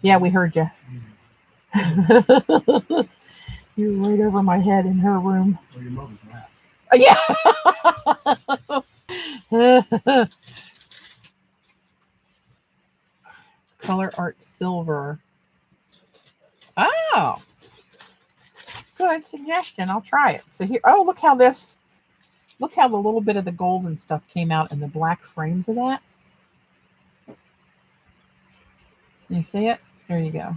Yeah, we heard you. You were right over my head in her room. Well, your mother's lap. Yeah. Color Art Silver. Oh, good suggestion. I'll try it. So here, oh, look how the little bit of the gold and stuff came out in the black frames of that. You see it? There you go.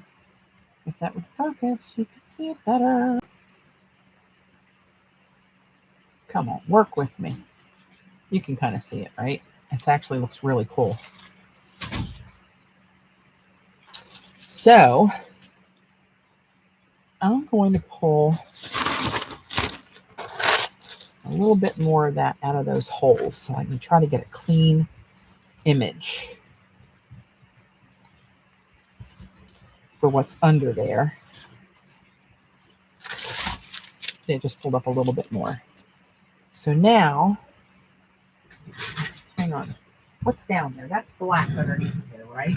If that would focus, you could see it better. Come on, work with me. You can kind of see it, right? It actually looks really cool. So I'm going to pull a little bit more of that out of those holes so I can try to get a clean image for what's under there. See, I just pulled up a little bit more. So now, hang on. What's down there? That's black underneath there, right?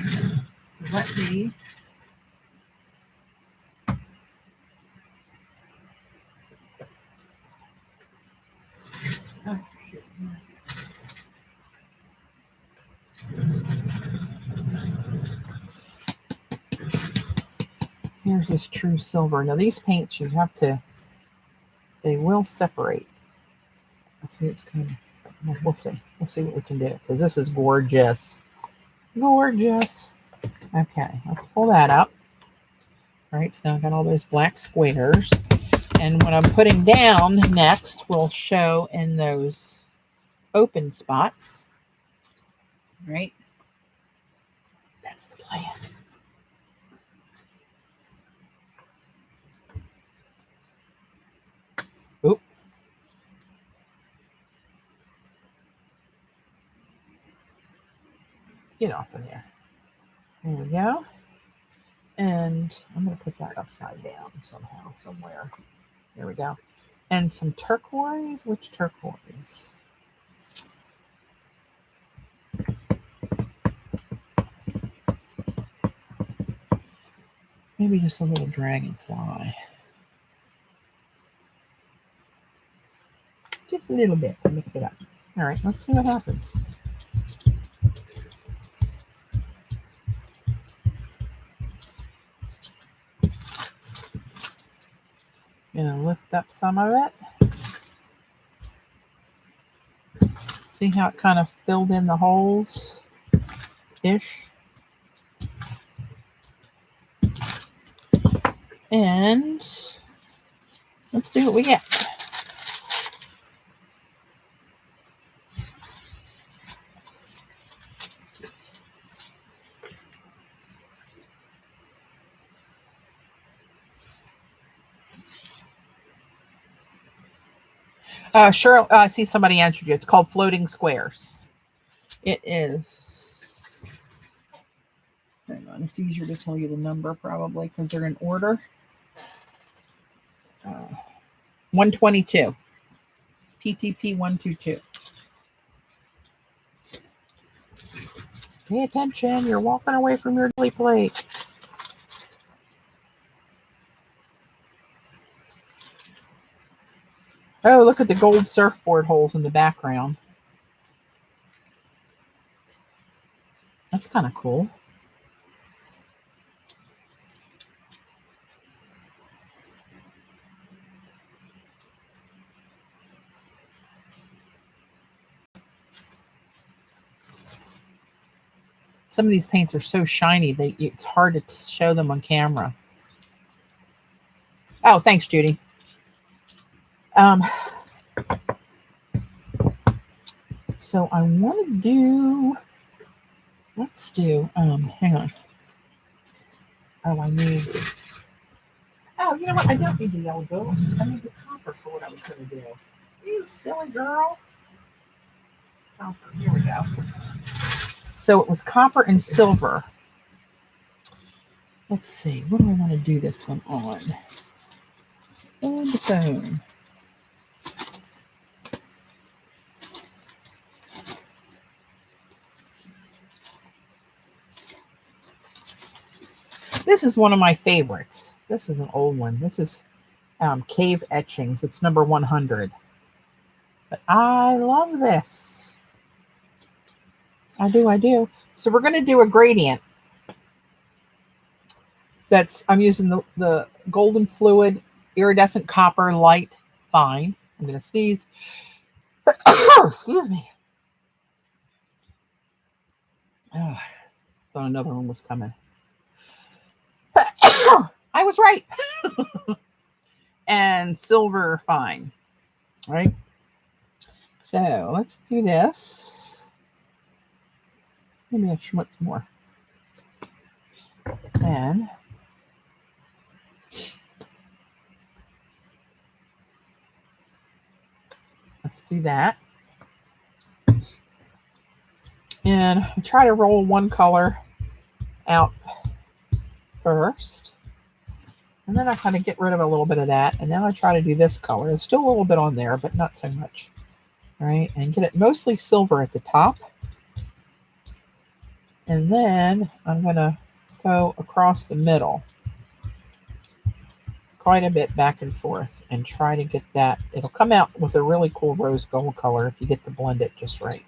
So let me oh, shoot. Here's this true silver. Now these paints you have to, they will separate. Let's see, it's kind of, well, we'll see. We'll see what we can do because this is gorgeous. Gorgeous. Okay, let's pull that up. All right, so now I've got all those black squares. And what I'm putting down next will show in those open spots. Right? That's the plan. Oop. Get off of there. There we go. And I'm going to put that upside down somehow, somewhere. There we go. And some turquoise. Which turquoise? Maybe just a little dragonfly. Just a little bit to mix it up. All right, let's see what happens. Gonna lift up some of it. See how it kind of filled in the holes ish. And let's see what we get. Sure, I see somebody answered you. It's called Floating Squares. It is. Hang on, it's easier to tell you the number probably because they're in order. 122. PTP 122. Pay attention. You're walking away from your daily plate. Oh, look at the gold surfboard holes in the background. That's kind of cool. Some of these paints are so shiny that it's hard to show them on camera. Oh, thanks, Judy. So I want to do, let's do, hang on. Oh, I need, Oh, you know what? I don't need the yellow gold. I need the copper for what I was going to do. You silly girl. Copper. Here we go. So it was copper and silver. Let's see. What do I want to do this one on? And the phone. This is one of my favorites. This is an old one. This is Cave Etchings. It's number 100. But I love this. I do. So we're going to do a gradient. I'm using the golden fluid, iridescent copper, light, fine. I'm going to sneeze. Excuse me. Oh, thought another one was coming. I was right. And silver, fine. Right? So let's do this. Maybe I schmutz more. And let's do that. And I try to roll one color out first. And then I kind of get rid of a little bit of that. And then I try to do this color. There's still a little bit on there, but not so much. All right. And get it mostly silver at the top. And then I'm going to go across the middle quite a bit back and forth and try to get that. It'll come out with a really cool rose gold color if you get to blend it just right.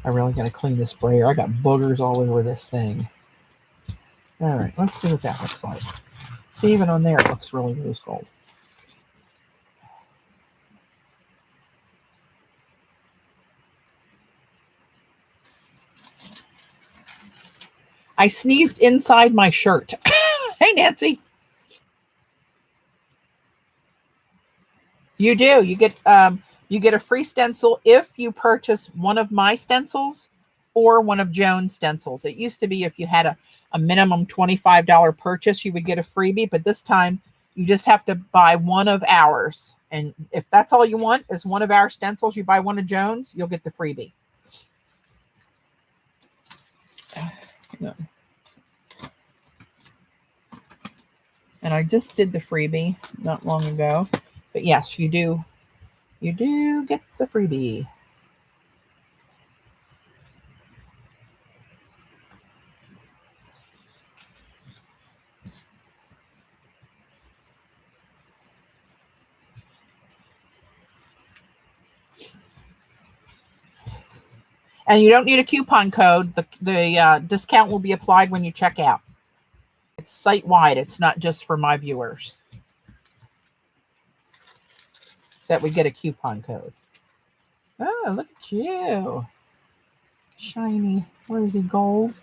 I really got to clean this brayer. I got boogers all over this thing. All right, let's see what that looks like. See, even on there, it looks really rose gold. I sneezed inside my shirt. Hey, Nancy. You do. You get a free stencil if you purchase one of my stencils or one of Joan's stencils. It used to be if you had a minimum $25 purchase, you would get a freebie, but this time you just have to buy one of ours. And if that's all you want is one of our stencils, you buy one of Joan's, you'll get the freebie. No. And I just did the freebie not long ago. But yes, you do. You do get the freebie. And you don't need a coupon code. The discount will be applied when you check out. It's site-wide. It's not just for my viewers that we get a coupon code. Oh, look at you. Shiny, rosy gold.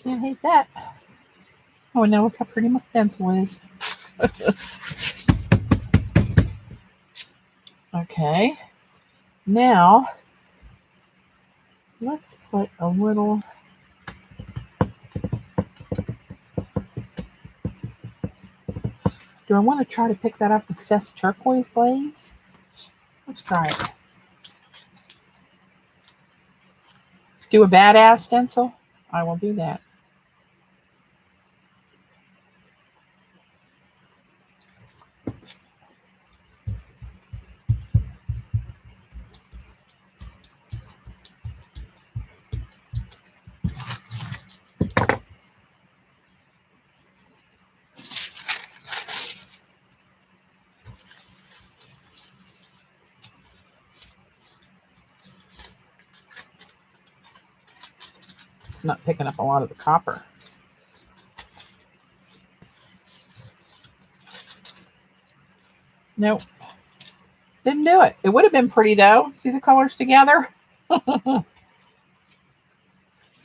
Can't hate that. Oh, and now look how pretty my stencil is. Okay. Now, let's put a little... Do I want to try to pick that up with Cess Turquoise Glaze? Let's try it. Do a badass stencil? I will do that. It's not picking up a lot of the copper. Nope. Didn't do it. It would have been pretty though. See the colors together?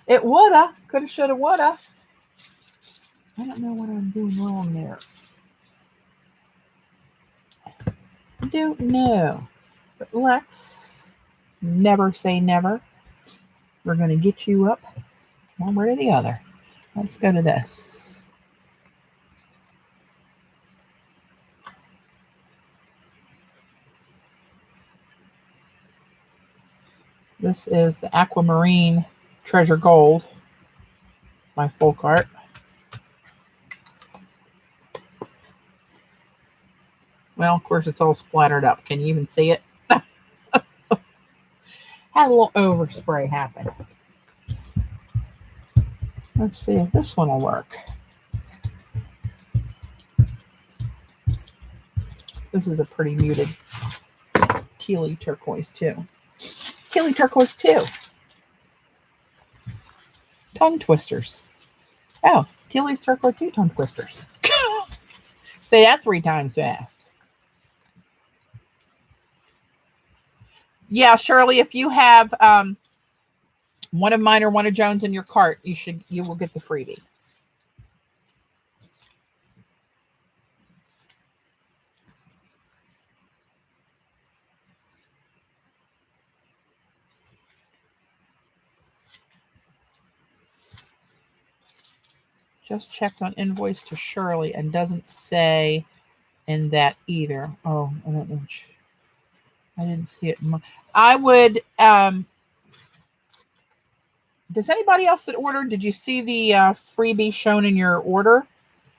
It woulda. Coulda, shoulda, woulda. I don't know what I'm doing wrong there. don't know. But let's never say never. We're going to get you up one way or the other. Let's go to this. This is the Aquamarine Treasure Gold, my full cart. Well, of course, it's all splattered up. Can you even see it? Had a little overspray happen. Let's see if this one will work. This is a pretty muted tealy turquoise too. Tealy turquoise too. Tongue twisters. Oh, tealy's turquoise too, tongue twisters. Say that 3 times fast. Yeah, Shirley, if you have one of mine or one of Joan's in your cart, you will get the freebie. Just checked on invoice to Shirley and doesn't say in that either. Oh, I don't know. I didn't see it. I would. Does anybody else that ordered? Did you see the freebie shown in your order?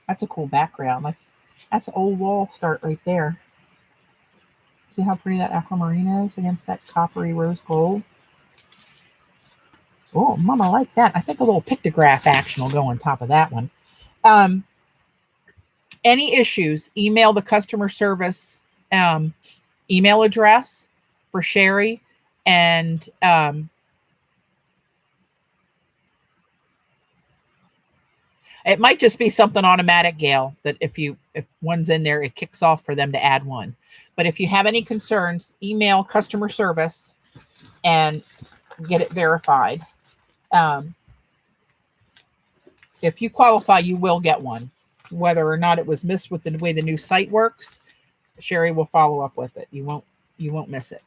That's a cool background. That's an old wall start right there. See how pretty that aquamarine is against that coppery rose gold? Oh, Mama, I like that. I think a little pictograph action will go on top of that one. Any issues, email the customer service email address for Sherry, and it might just be something automatic, Gail, that if one's in there, it kicks off for them to add one. But if you have any concerns, email customer service and get it verified. If you qualify, you will get one. Whether or not it was missed with the way the new site works, Sherry will follow up with it. You won't miss it.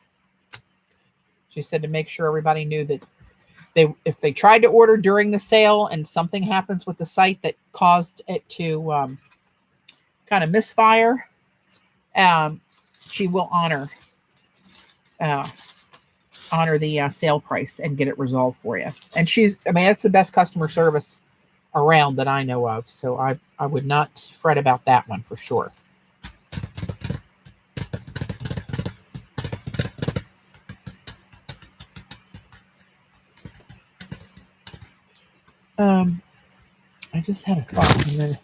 She said to make sure everybody knew that if they tried to order during the sale and something happens with the site that caused it to kind of misfire, she will honor the sale price and get it resolved for you. And that's the best customer service around that I know of. So I would not fret about that one for sure. I just had a thought and then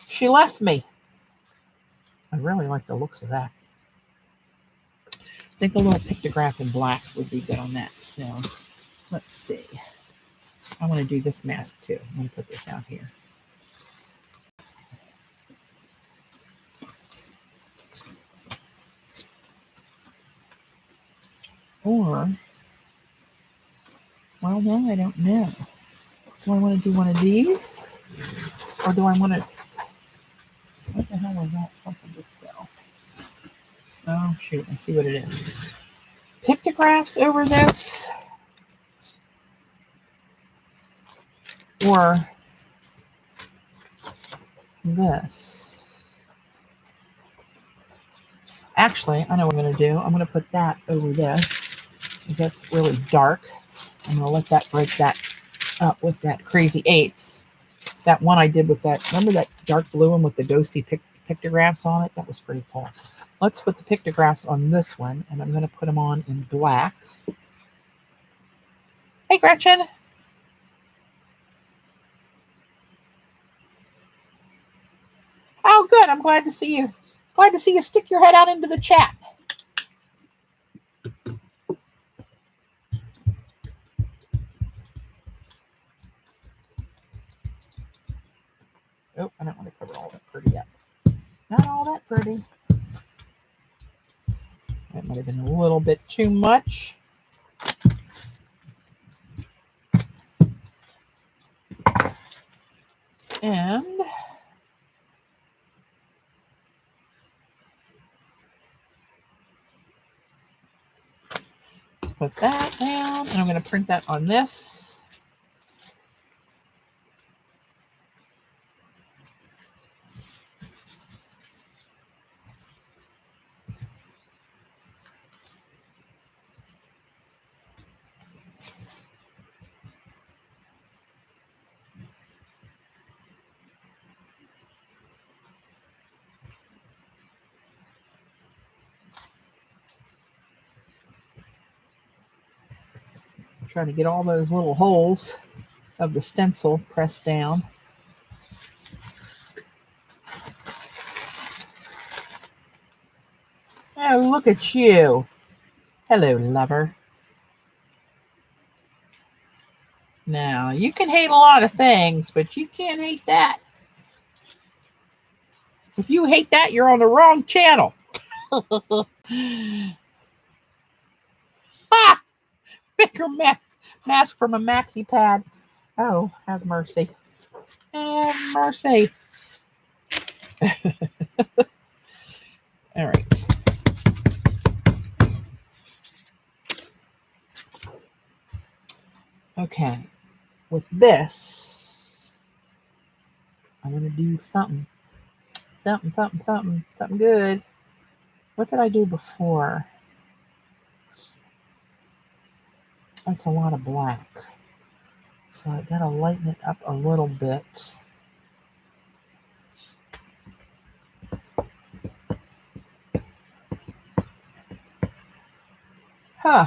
she left me. I really like the looks of that. I think a little pictograph in black would be good on that. So let's see. I want to do this mask too. I'm going to put this out here. Or, well, no, I don't know. Do I want to do one of these? Or do I want to... What the hell is that? Something just fell. Oh, shoot. I see what it is. Pictographs over this? Or this? Actually, I know what I'm going to do. I'm going to put that over this because that's really dark. I'm going to let that break that up with that crazy 8s. That one I did with that. Remember that dark blue one with the ghosty pictographs on it? That was pretty cool. Let's put the pictographs on this one, and I'm going to put them on in black. Hey, Gretchen. Oh, good. I'm glad to see you. Glad to see you stick your head out into the chat. Oh, I don't want to cover all that pretty yet. Not all that pretty. That might have been a little bit too much. And put that down, and I'm going to print that on this. Trying to get all those little holes of the stencil pressed down. Oh, look at you. Hello, lover. Now, you can hate a lot of things, but you can't hate that. If you hate that, you're on the wrong channel. Ha! Bigger mask from a maxi pad. Oh, have mercy. Have mercy. All right. Okay. With this, I'm going to do something. Something good. What did I do before? That's a lot of black. So I got to lighten it up a little bit. Huh.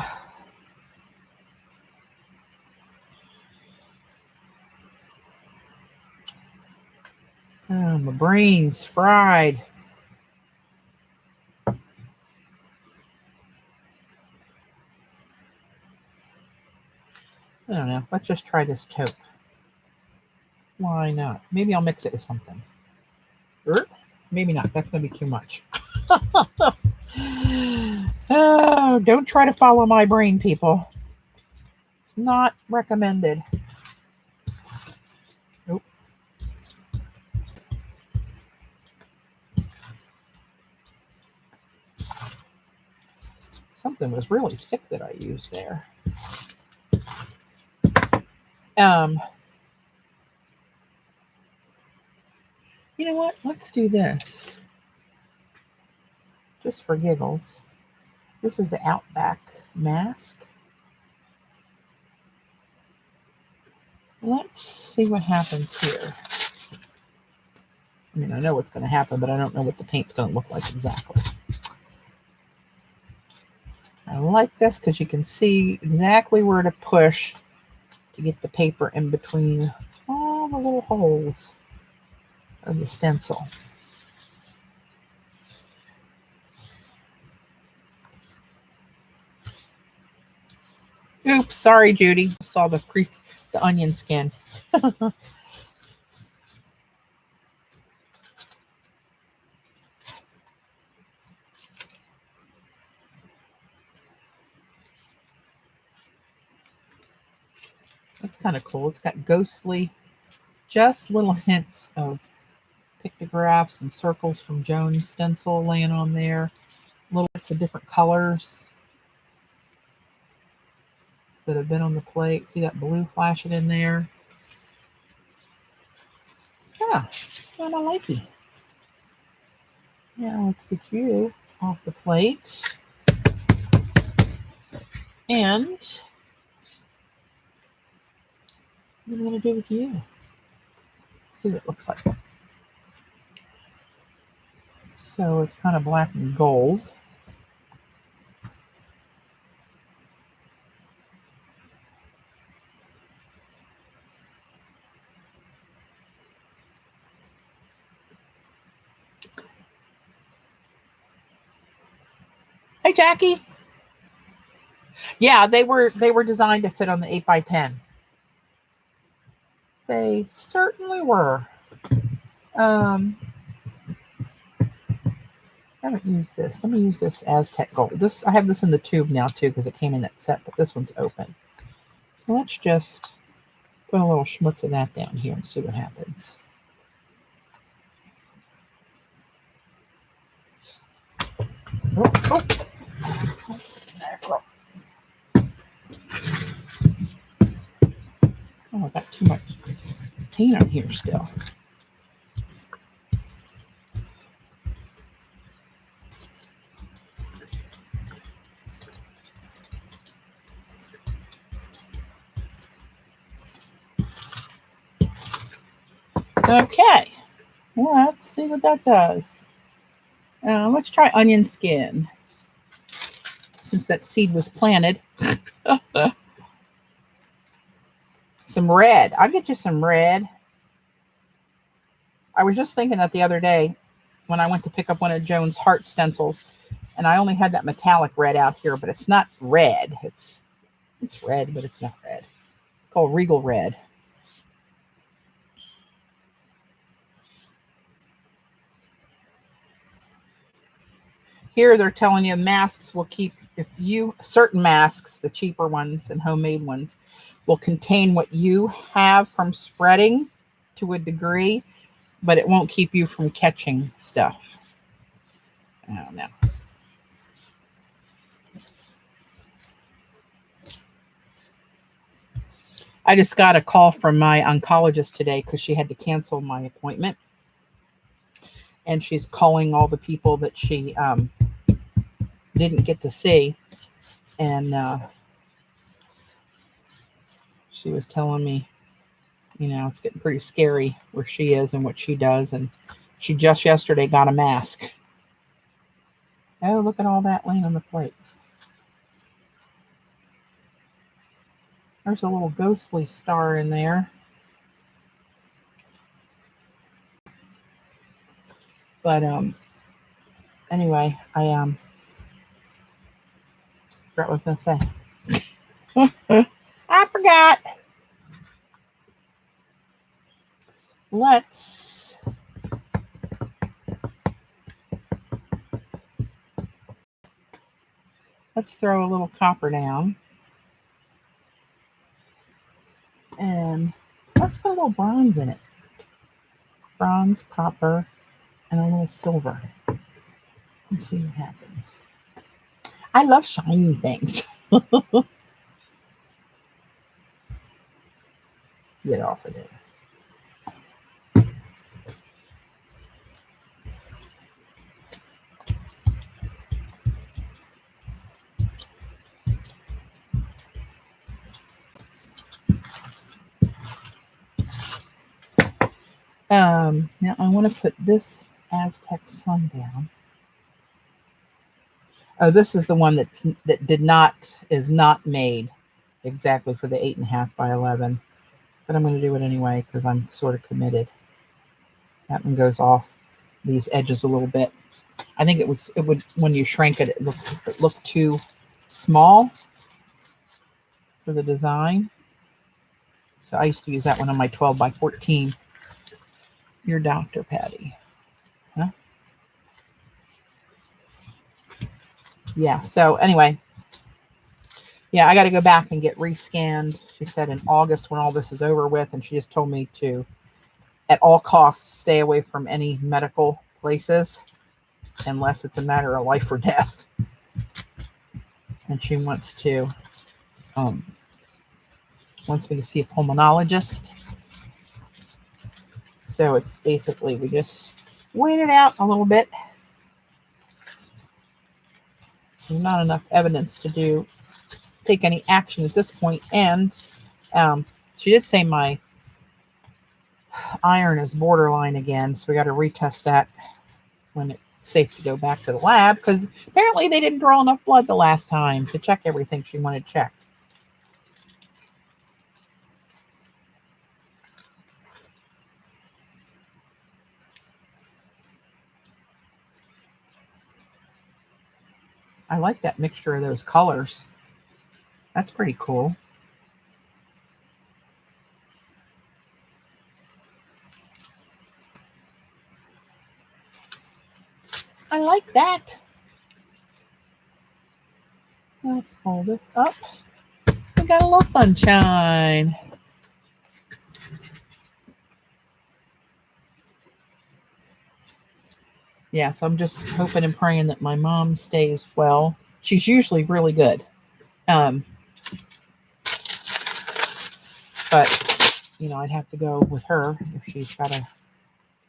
Oh, my brain's fried. I don't know. Let's just try this taupe. Why not? Maybe I'll mix it with something. Maybe not. That's going to be too much. Oh, don't try to follow my brain, people. Not recommended. Nope. Something was really thick that I used there. You know what? Let's do this. Just for giggles. This is the Outback mask. Let's see what happens here. I mean, I know what's going to happen, but I don't know what the paint's going to look like exactly. I like this because you can see exactly where to push to get the paper in between all the little holes of the stencil. Oops, sorry, Judy. Saw the crease, the onion skin. That's kind of cool. It's got ghostly, just little hints of pictographs and circles from Joan's stencil laying on there. Little bits of different colors that have been on the plate. See that blue flashing in there? Yeah, kind of like it. Now let's get you off the plate. And what am I going to do with you? Let's see what it looks like. So it's kind of black and gold. Hey, Jackie. Yeah, they were designed to fit on the 8x10. They certainly were. I haven't used this. Let me use this Aztec gold. I have this in the tube now too because it came in that set, but this one's open. So let's just put a little schmutz of that down here and see what happens. Oh. paint on here still. Okay, well, let's see what that does. Let's try onion skin, since that seed was planted. Some red. I'll get you some red. I was just thinking that the other day when I went to pick up one of Joan's heart stencils, and I only had that metallic red out here, but it's not red. It's red, but it's not red. It's called Regal Red. Here they're telling you masks will keep, certain masks, the cheaper ones and homemade ones, will contain what you have from spreading to a degree, but it won't keep you from catching stuff. I don't know. I just got a call from my oncologist today because she had to cancel my appointment. And she's calling all the people that she didn't get to see. And she was telling me, you know, it's getting pretty scary where she is and what she does. And she just yesterday got a mask. Oh, look at all that laying on the plate. There's a little ghostly star in there. But anyway, I forgot what I was going to say. I forgot. Let's throw a little copper down. And let's put a little bronze in it. Bronze, copper, and a little silver. Let's see what happens. I love shiny things. Get off of there. Now I want to put this Aztec sun down. Oh, this is the one that is not made exactly for the 8.5 by 11, but I'm going to do it anyway because I'm sort of committed. That one goes off these edges a little bit. I think it would when you shrank it, it looked too small for the design. So I used to use that one on my 12 by 14. Your Dr. Patti. Huh? Yeah, so anyway. Yeah, I got to go back and get rescanned. She said in August when all this is over with, and she just told me to, at all costs, stay away from any medical places unless it's a matter of life or death. And she wants to, wants me to see a pulmonologist. So it's basically, we just wait it out a little bit. There's not enough evidence to take any action at this point. And she did say my iron is borderline again. So we got to retest that when it's safe to go back to the lab. Because apparently they didn't draw enough blood the last time to check everything she wanted checked. I like that mixture of those colors. That's pretty cool. I like that. Let's pull this up. We got a little sunshine. Yeah, so I'm just hoping and praying that my mom stays well. She's usually really good. But you know, I'd have to go with her if she's got to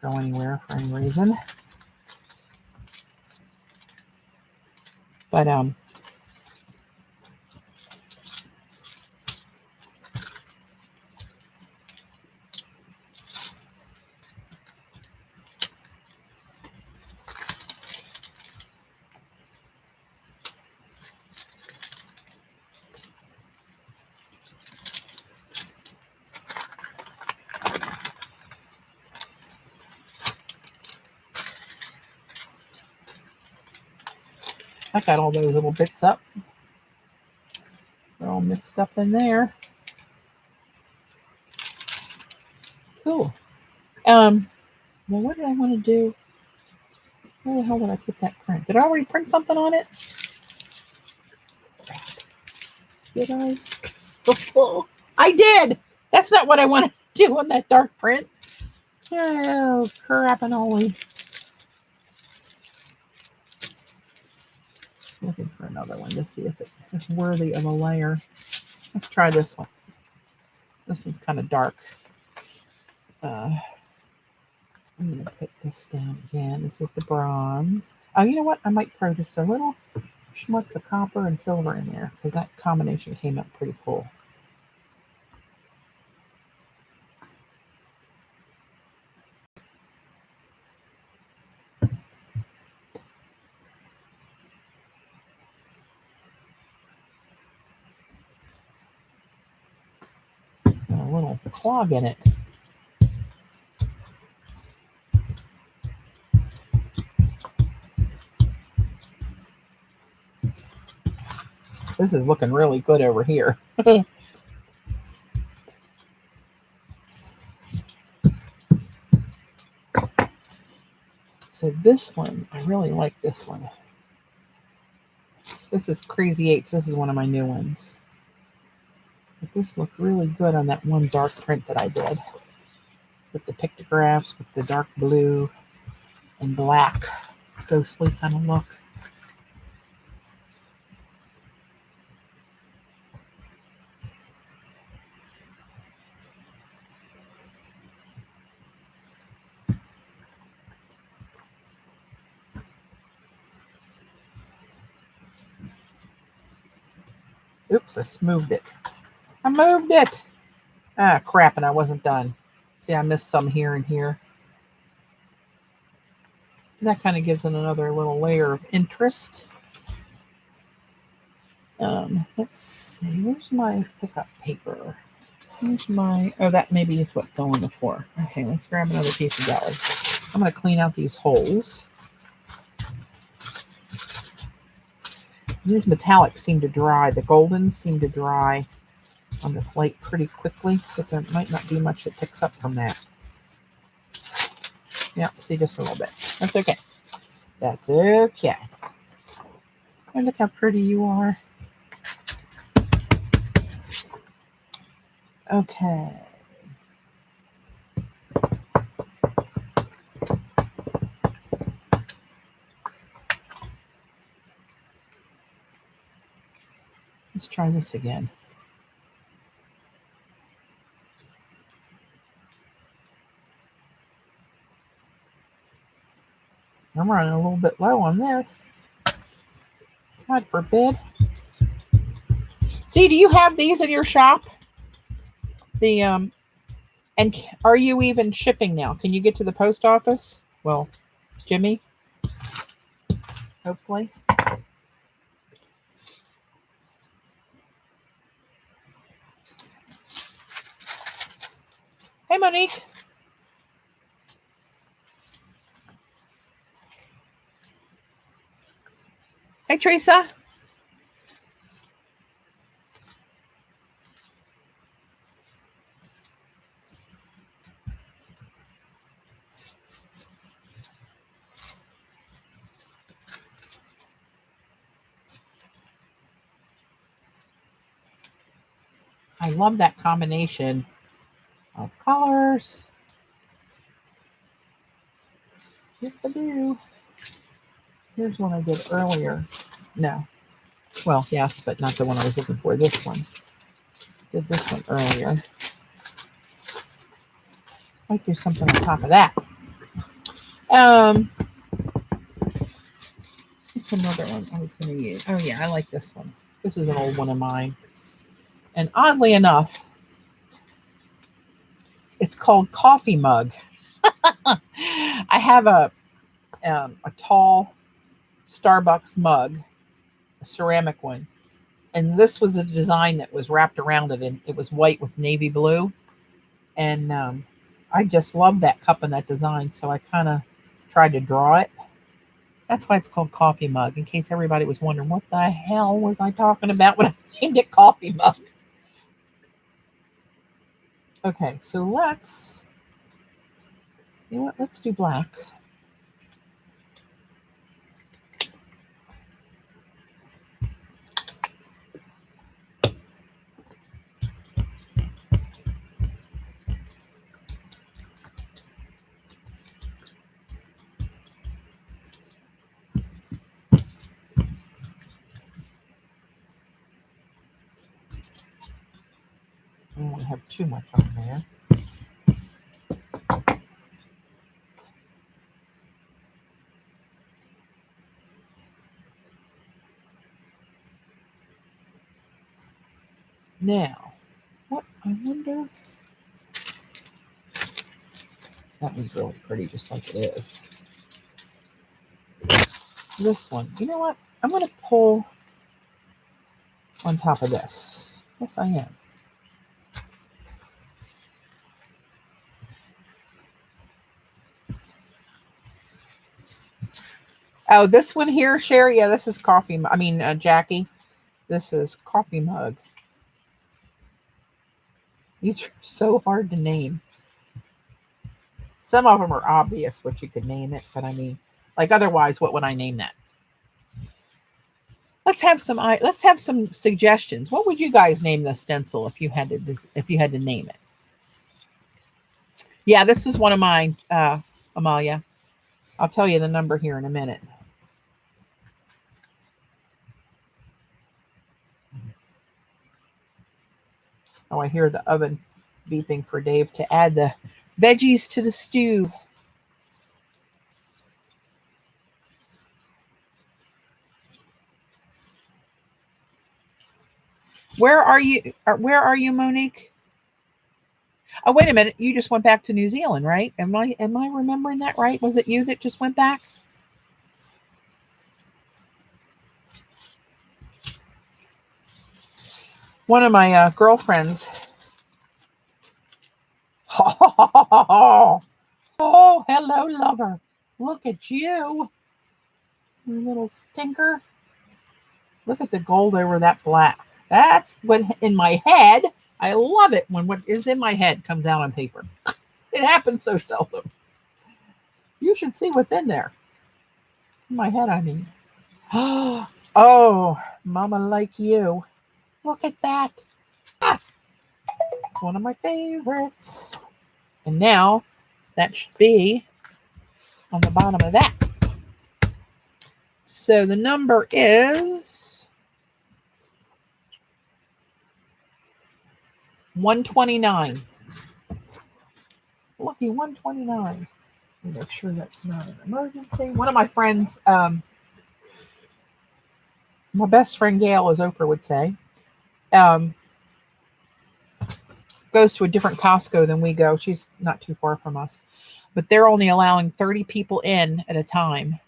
go anywhere for any reason. But I got all those little bits up. They're all mixed up in there. Cool. Well, what did I want to do? Where the hell did I put that print? Did I already print something on it? Did I? Oh, I did. That's not what I want to do on that dark print. Oh, crap and holy. Looking for another one to see if it is worthy of a layer. Let's try this one. This one's kind of dark. I'm going to put this down again. This is the bronze. Oh, you know what? I might throw just a little schmutz of copper and silver in there because that combination came out pretty cool. A little clog in it. This is looking really good over here. So this one, I really like this one. This is Crazy Eights. This is one of my new ones. But this looked really good on that one dark print that I did. With the pictographs, with the dark blue and black ghostly kind of look. Oops, I moved it. I moved it. Ah, crap, and I wasn't done. See, I missed some here and here. That kind of gives it another little layer of interest. Let's see, where's my pickup paper? Where's my, oh, that maybe is what fell on the floor. Okay, let's grab another piece of Gelli. I'm going to clean out these holes. These metallics seem to dry. The goldens seem to dry on the plate pretty quickly, but there might not be much that picks up from that. Yeah, see, just a little bit. That's okay. That's okay. And look how pretty you are. Okay. Let's try this again. I'm running a little bit low on this. God forbid. See, do you have these in your shop? The and are you even shipping now? Can you get to the post office? Well, Jimmy, hopefully. Hey, Monique. Hey, Teresa. I love that combination of colors. Yes, I do. Here's one I did earlier. No. Well, yes, but not the one I was looking for. This one. Did this one earlier. Might do something on top of that. What's another one I was going to use? Oh yeah, I like this one. This is an old one of mine. And oddly enough, it's called Coffee Mug. I have a tall Starbucks mug, a ceramic one. And this was a design that was wrapped around it, and it was white with navy blue. And I just love that cup and that design, so I kind of tried to draw it. That's why it's called Coffee Mug, in case everybody was wondering, what the hell was I talking about when I named it Coffee Mug? Okay, so let's, you know what, let's do black. I don't want to have too much on there. Now, what I wonder, that one's really pretty, just like it is. This one, you know what? I'm going to pull on top of this. Yes, I am. Oh, this one here, Sherry. Yeah, this is coffee. I mean, Jackie. This is Coffee Mug. These are so hard to name. Some of them are obvious what you could name it, but I mean, like otherwise, what would I name that? Let's have some suggestions. What would you guys name the stencil if you had to name it? Yeah, this was one of mine, Amalia. I'll tell you the number here in a minute. Oh, I hear the oven beeping for Dave to add the veggies to the stew. Where are you? Where are you, Monique? Oh, wait a minute. You just went back to New Zealand, right? Am I remembering that right? Was it you that just went back? One of my girlfriends. Oh, hello, lover. Look at you. You little stinker. Look at the gold over that black. That's what in my head. I love it when what is in my head comes out on paper. It happens so seldom. You should see what's in there. In my head, I mean. Oh, mama like you. Look at that. Ah, it's one of my favorites. And now that should be on the bottom of that. So the number is 129. Lucky 129. Make sure that's not an emergency. One of my friends, my best friend Gail, as Oprah would say, goes to a different Costco than we go. She's not too far from us, but they're only allowing 30 people in at a time.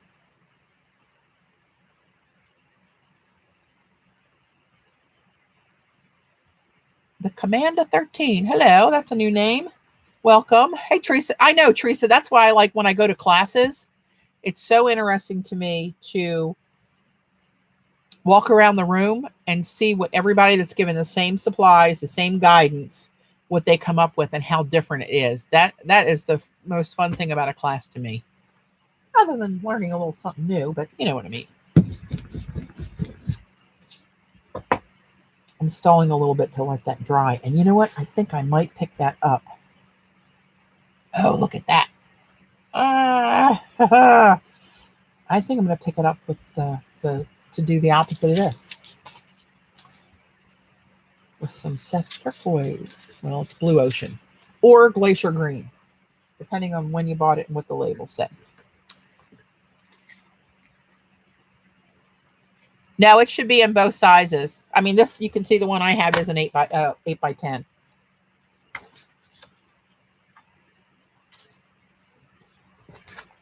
The Commanda 13. Hello, that's a new name. Welcome. Hey, Teresa. I know, Teresa. That's why I like when I go to classes. It's so interesting to me to walk around the room and see what everybody that's given the same supplies, the same guidance, what they come up with and how different it is. That is the most fun thing about a class to me. Other than learning a little something new, but you know what I mean. I'm stalling a little bit to let that dry. And you know what? I think I might pick that up. Oh, look at that. I think I'm going to pick it up with to do the opposite of this. With some Seth turquoise. Well, it's blue ocean. Or glacier green. depending on when you bought it and what the label said. No, it should be in both sizes. I mean, this, you can see the one I have is an 8 by 10.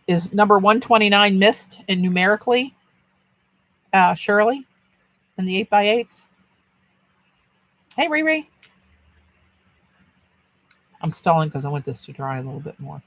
Is number 129 missed in numerically, Shirley, in the 8 by 8s? Hey, Riri. I'm stalling because I want this to dry a little bit more.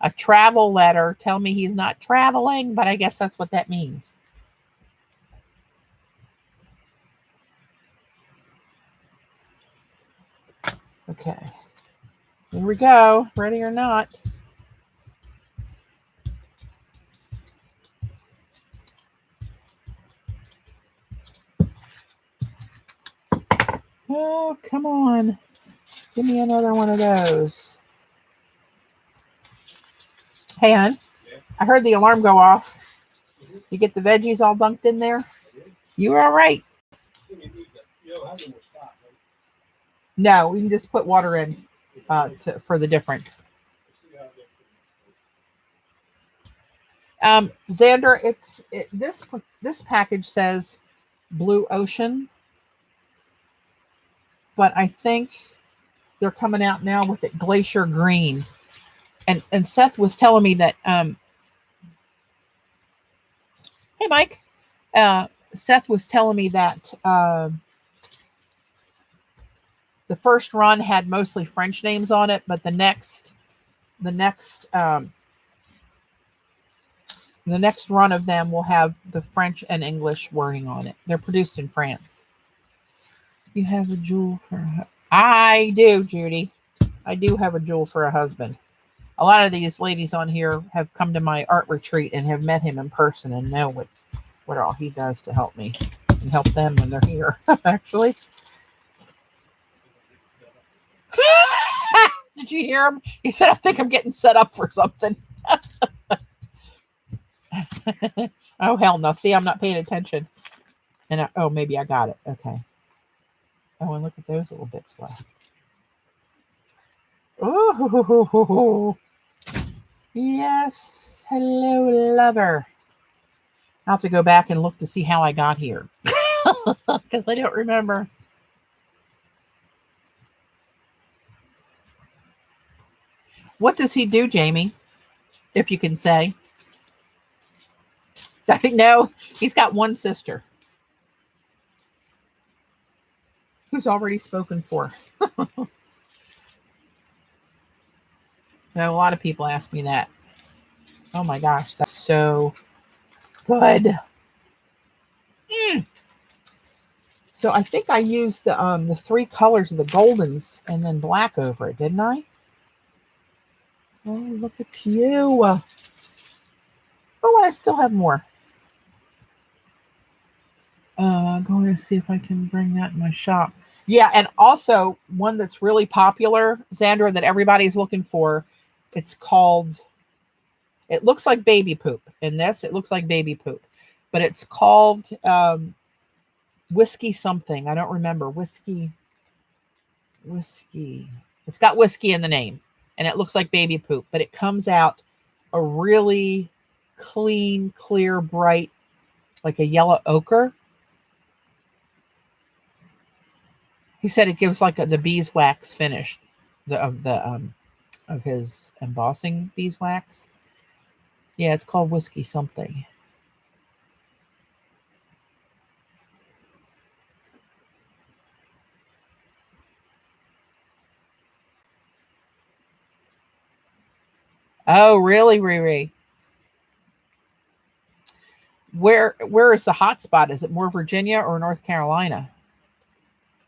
A travel letter. Tell me he's not traveling, but I guess that's what that means. Okay. Here we go. Ready or not. Oh, come on. Give me another one of those. Hey, hon. Yeah. I heard the alarm go off. You get the veggies all dunked in there? You were all right. No, we can just put water in for the difference. Xander, this package says Blue Ocean, but I think they're coming out now with it Glacier Green. And Seth was telling me that hey Mike, Seth was telling me that the first run had mostly French names on it, but the next run of them will have the French and English wording on it. They're produced in France. You have a jewel for I do, Judy. I do have a jewel for a husband. A lot of these ladies on here have come to my art retreat and have met him in person and know what all he does to help me and help them when they're here, actually. Did you hear him? He said, I think I'm getting set up for something. Oh, hell no. See, I'm not paying attention. And oh, maybe I got it. Okay. Oh, and look at those little bits left. Oh, yes. Hello, lover. I'll have to go back and look to see how I got here because I don't remember. What does he do, Jamie? If you can say. I know he's got one sister who's already spoken for. No, a lot of people ask me that. Oh my gosh, that's so good. So I think I used the 3 colors of the goldens and then black over it, didn't I? Oh, look at you. Oh, and I still have more. I'm going to see if I can bring that in my shop. Yeah, and also one that's really popular, Xandra, that everybody's looking for. It's called, it looks like baby poop. In this, it looks like baby poop. But it's called whiskey something. I don't remember. Whiskey. It's got whiskey in the name. And it looks like baby poop. But it comes out a really clean, clear, bright, like a yellow ochre. He said it gives like the beeswax finish of his embossing beeswax. Yeah, it's called whiskey something. Oh, really, Riri? Where is the hot spot? Is it more Virginia or North Carolina?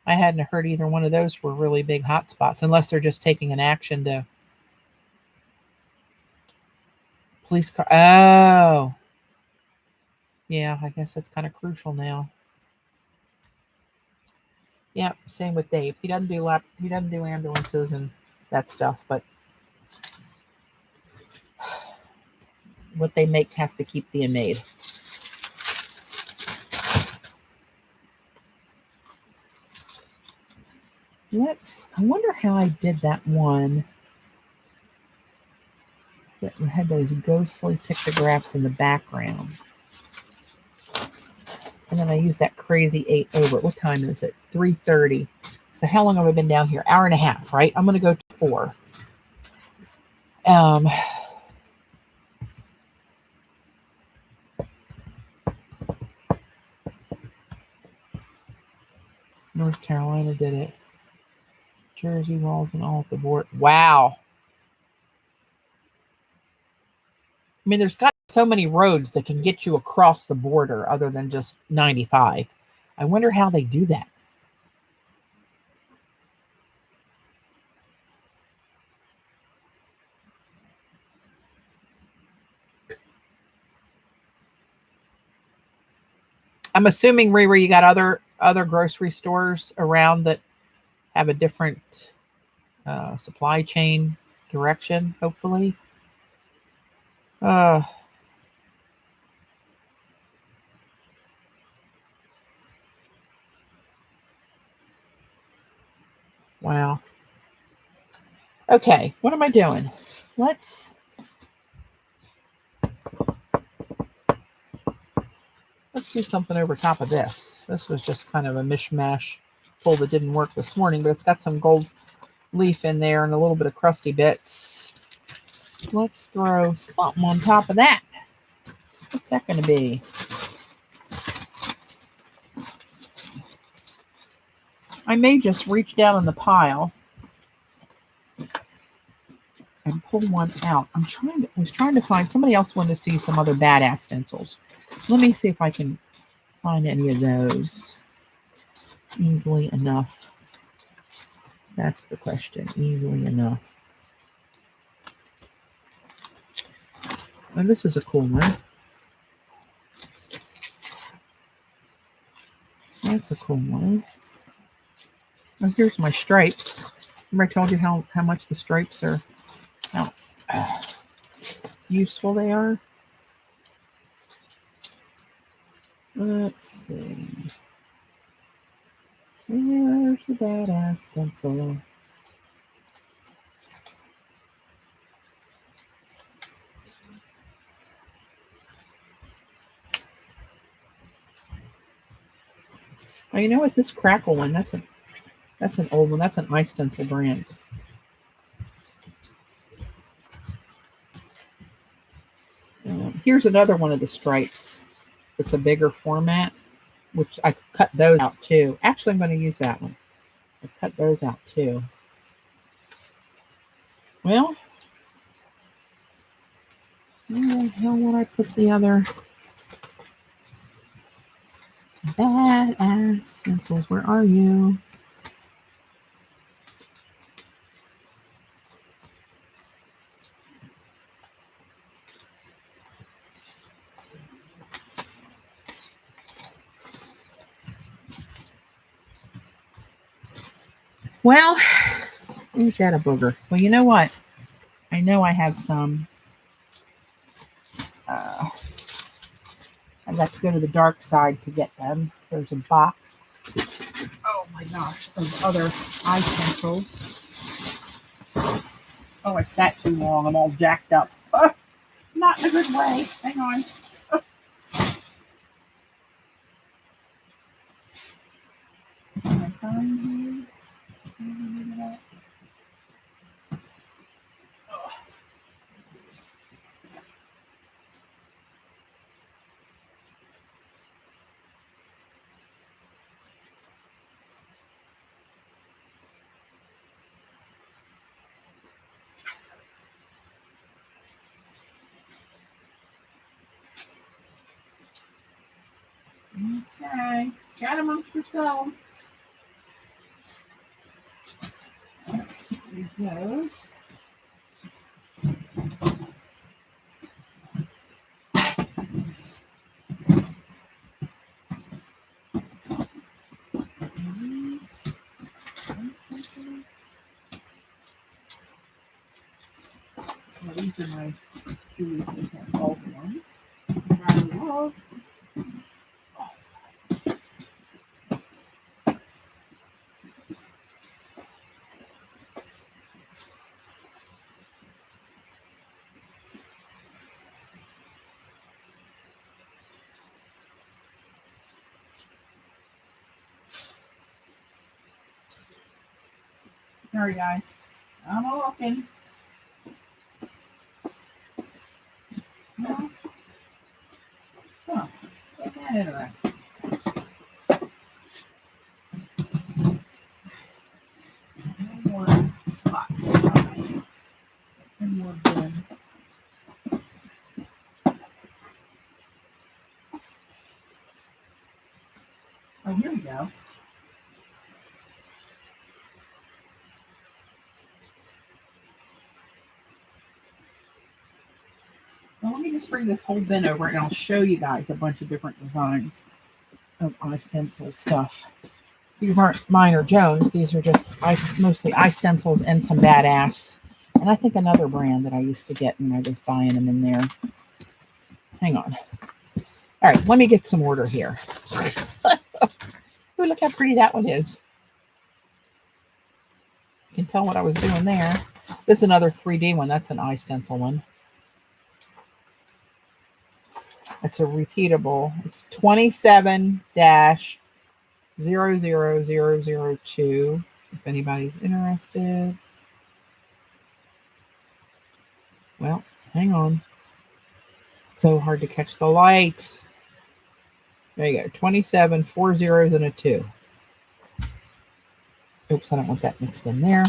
I hadn't heard either one of those were really big hot spots, unless they're just taking an action to Police car. Oh. Yeah, I guess that's kind of crucial now. Yeah, same with Dave. He doesn't do ambulances and that stuff, but what they make has to keep being made. I wonder how I did that one that had those ghostly pictographs in the background. And then I used that crazy 8 over. What time is it? 3:30. So how long have I been down here? Hour and a half, right? I'm going to go to 4. North Carolina did it. Jersey walls and all at the board. Wow. I mean, there's got so many roads that can get you across the border other than just 95. I wonder how they do that. I'm assuming, Riri, you got other grocery stores around that have a different supply chain direction, hopefully. Wow. Okay, what am I doing? Let's do something over top of this. This was just kind of a mishmash pull that didn't work this morning, but it's got some gold leaf in there and a little bit of crusty bits. Let's throw something on top of that. What's that going to be? I may just reach down in the pile and pull one out. I was trying to find, somebody else wanted to see some other badass stencils. Let me see if I can find any of those easily enough. That's the question. Easily enough. And this is a cool one. That's a cool one. Oh, here's my stripes. Remember I told you how much the stripes are, how useful they are? Let's see. Where's the badass stencil? Oh, you know what? This crackle one, that's an old one. That's an iStencil brand. Here's another one of the stripes. It's a bigger format, which I cut those out too. Actually, I'm going to use that one. I cut those out too. Well, where the hell would I put the other badass stencils? Where are you? Well, ain't that a booger? Well, you know what? I know I have some. I've got to go to the dark side to get them. There's a box. Oh my gosh, those other iStencils. Oh, I sat too long. I'm all jacked up. Not in a good way. Hang on. Can I find you? Okay, chat amongst yourselves. There's those. These are my Julie Gold ones. I love. Sorry, guys. I'm all looking. No. Huh. Isn't that interesting? One more spot. One more bin. Oh, here we go. Well, let me just bring this whole bin over and I'll show you guys a bunch of different designs of iStencil stuff. These aren't mine or Jones. These are just mostly iStencils and some badass. And I think another brand that I used to get when I was buying them in there. Hang on. All right, let me get some order here. Ooh, look how pretty that one is. You can tell what I was doing there. This is another 3D one. That's an iStencil one. It's a repeatable. It's 27-00002. If anybody's interested. Well, hang on. So hard to catch the light. There you go. 27, 4 zeros and a 2. Oops, I don't want that mixed in there.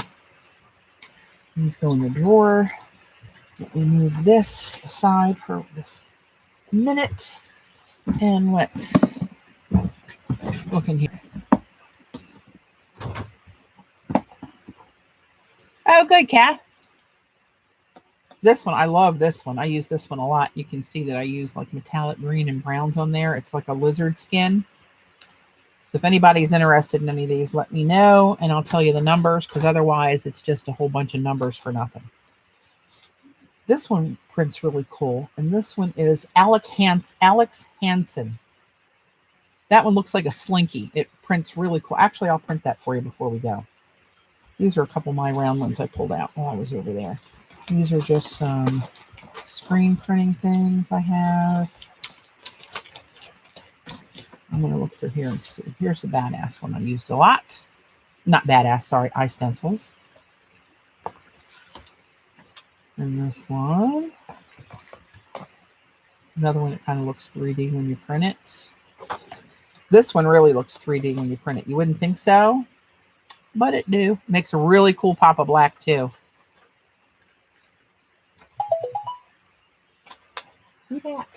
These go in the drawer. Let me move this aside for this minute. And let's look in here. Oh, good, Kat. This one, I love this one. I use this one a lot. You can see that I use like metallic green and browns on there. It's like a lizard skin. So if anybody's interested in any of these, let me know and I'll tell you the numbers, because otherwise it's just a whole bunch of numbers for nothing. This one prints really cool. And this one is Alex Hansen. That one looks like a slinky. It prints really cool. Actually, I'll print that for you before we go. These are a couple of my round ones I pulled out while I was over there. These are just some screen printing things I have. I'm going to look through here and see. Here's the badass one I used a lot. Not badass, sorry, iStencils. And this one. Another one that kind of looks 3D when you print it. This one really looks 3D when you print it. You wouldn't think so, but it do. Makes a really cool pop of black too. Who's that?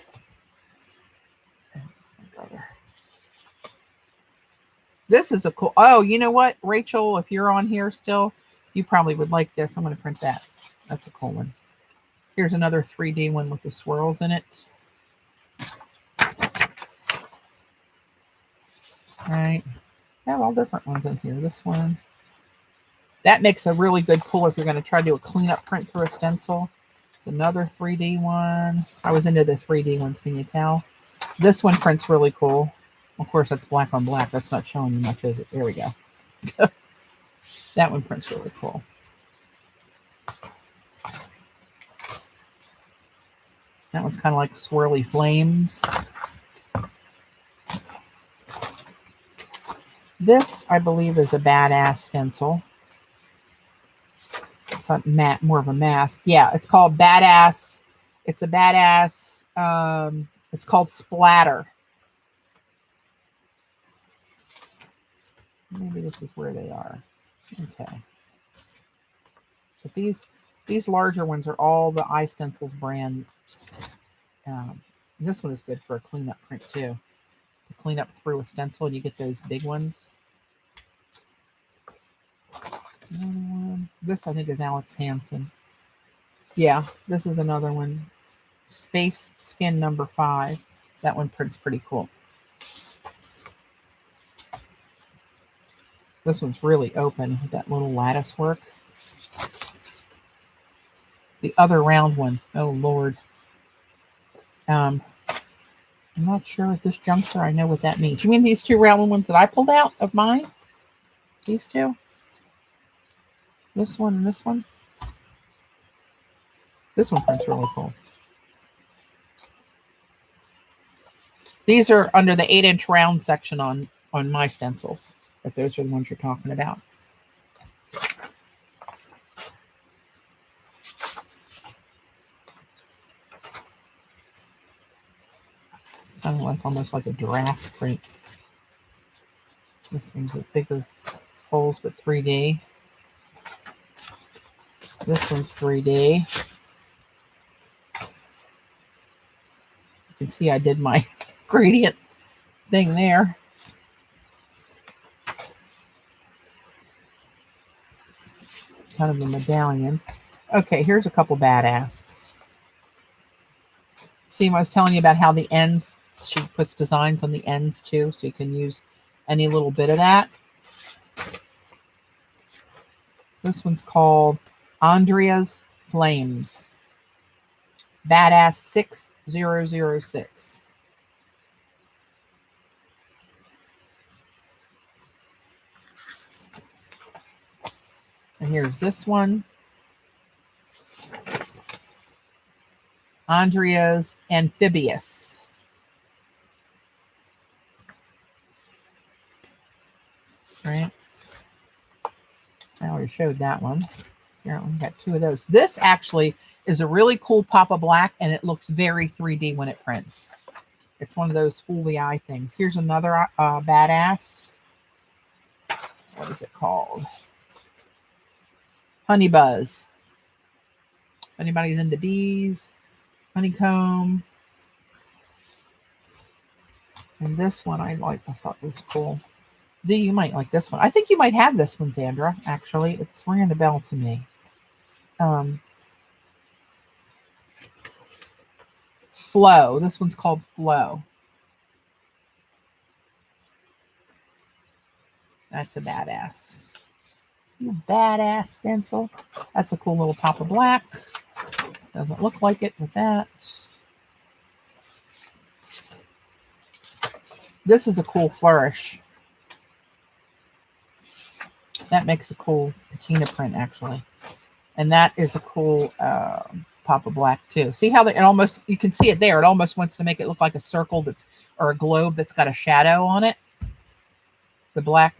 That's my brother. This is a cool. Oh, you know what, Rachel? If you're on here still, you probably would like this. I'm going to print that. That's a cool one. Here's another 3D one with the swirls in it. All right. I have all different ones in here. This one. That makes a really good pull if you're going to try to do a cleanup print for a stencil. It's another 3D one. I was into the 3D ones, can you tell? This one prints really cool. Of course, that's black on black. That's not showing you much, is it? There we go. That one prints really cool. That one's kind of like swirly flames. This, I believe, is a badass stencil. It's a matte, more of a mask. Yeah, it's called Badass. It's a badass. It's called Splatter. Maybe this is where they are. Okay. But these larger ones are all the iStencils brand. This one is good for a cleanup print too. To clean up through a stencil, and you get those big ones. Another one. This I think is Alex Hansen. Yeah, this is another one. Space Skin number 5. That one prints pretty cool. This one's really open with that little lattice work. the other round one. Oh, Lord. I'm not sure at this juncture I know what that means. You mean these two round ones that I pulled out of mine? These two? This one and this one? This one prints really cool. These are under the 8-inch round section on my stencils, if those are the ones you're talking about. Kind of like almost like a giraffe print. This one's with bigger holes, but 3D. This one's 3D. You can see I did my gradient thing there. Kind of a medallion. Okay, here's a couple badass. See, I was telling you about how the ends, she puts designs on the ends too, so you can use any little bit of that. This one's called Andrea's Flames. Badass 6006. And here's this one. Andrea's Amphibious. Right. I already showed that one. Here, we got two of those. This actually is a really cool pop of black, and it looks very 3D when it prints. It's one of those fool the eye things. Here's another badass. What is it called? Honey Buzz. If anybody's into bees, honeycomb. And this one I thought was cool. Z, you might like this one. I think you might have this one, Sandra, actually. It's ringing a bell to me. Flow. This one's called Flow. That's a badass. Badass stencil. That's a cool little pop of black. Doesn't look like it with that. This is a cool flourish. That makes a cool patina print, actually. And that is a cool pop of black, too. See how it almost, you can see it there. It almost wants to make it look like a circle that's, or a globe that's got a shadow on it. The black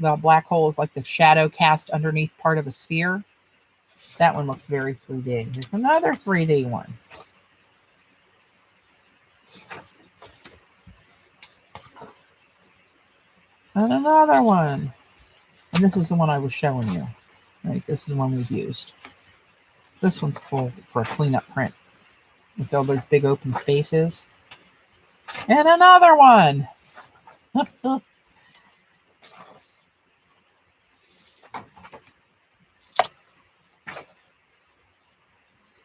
hole is like the shadow cast underneath part of a sphere. That one looks very 3D. Here's another 3D one. And another one. And this is the one I was showing you. Right, this is the one we've used. This one's cool for a cleanup print with all those big open spaces. And another one.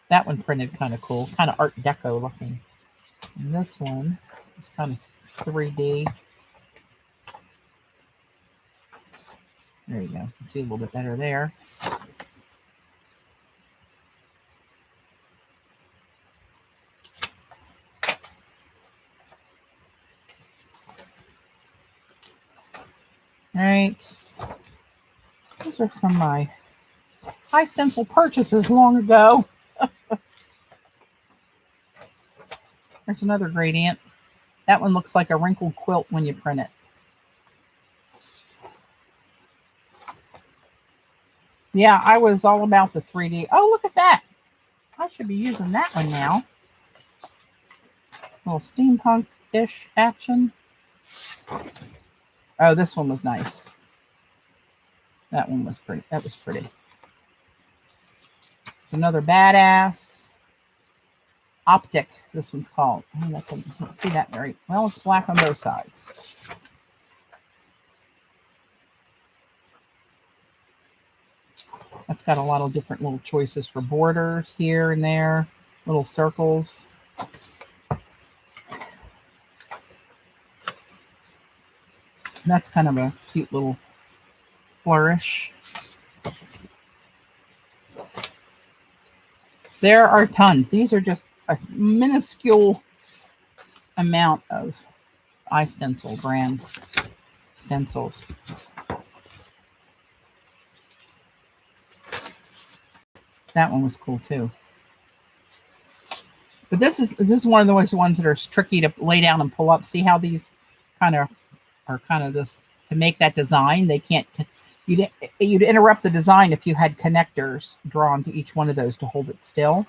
That one printed kind of cool, kind of Art Deco looking. And this one is kind of 3D. There you go. You can see a little bit better there. All right. These are from my iStencil purchases long ago. There's another gradient. That one looks like a wrinkled quilt when you print it. Yeah, I was all about the 3D. Oh, look at that. I should be using that one now. A little steampunk-ish action. Oh, this one was nice. That one was pretty. That was pretty. It's another badass. Optic, this one's called. I can't see that very well. It's black on both sides. That's got a lot of different little choices for borders here and there, little circles. That's kind of a cute little flourish. There are tons. These are just a minuscule amount of iStencil brand stencils. That one was cool too. But this is one of those ones that are tricky to lay down and pull up. See how these kind of are kind of this to make that design. They can't. You'd interrupt the design if you had connectors drawn to each one of those to hold it still.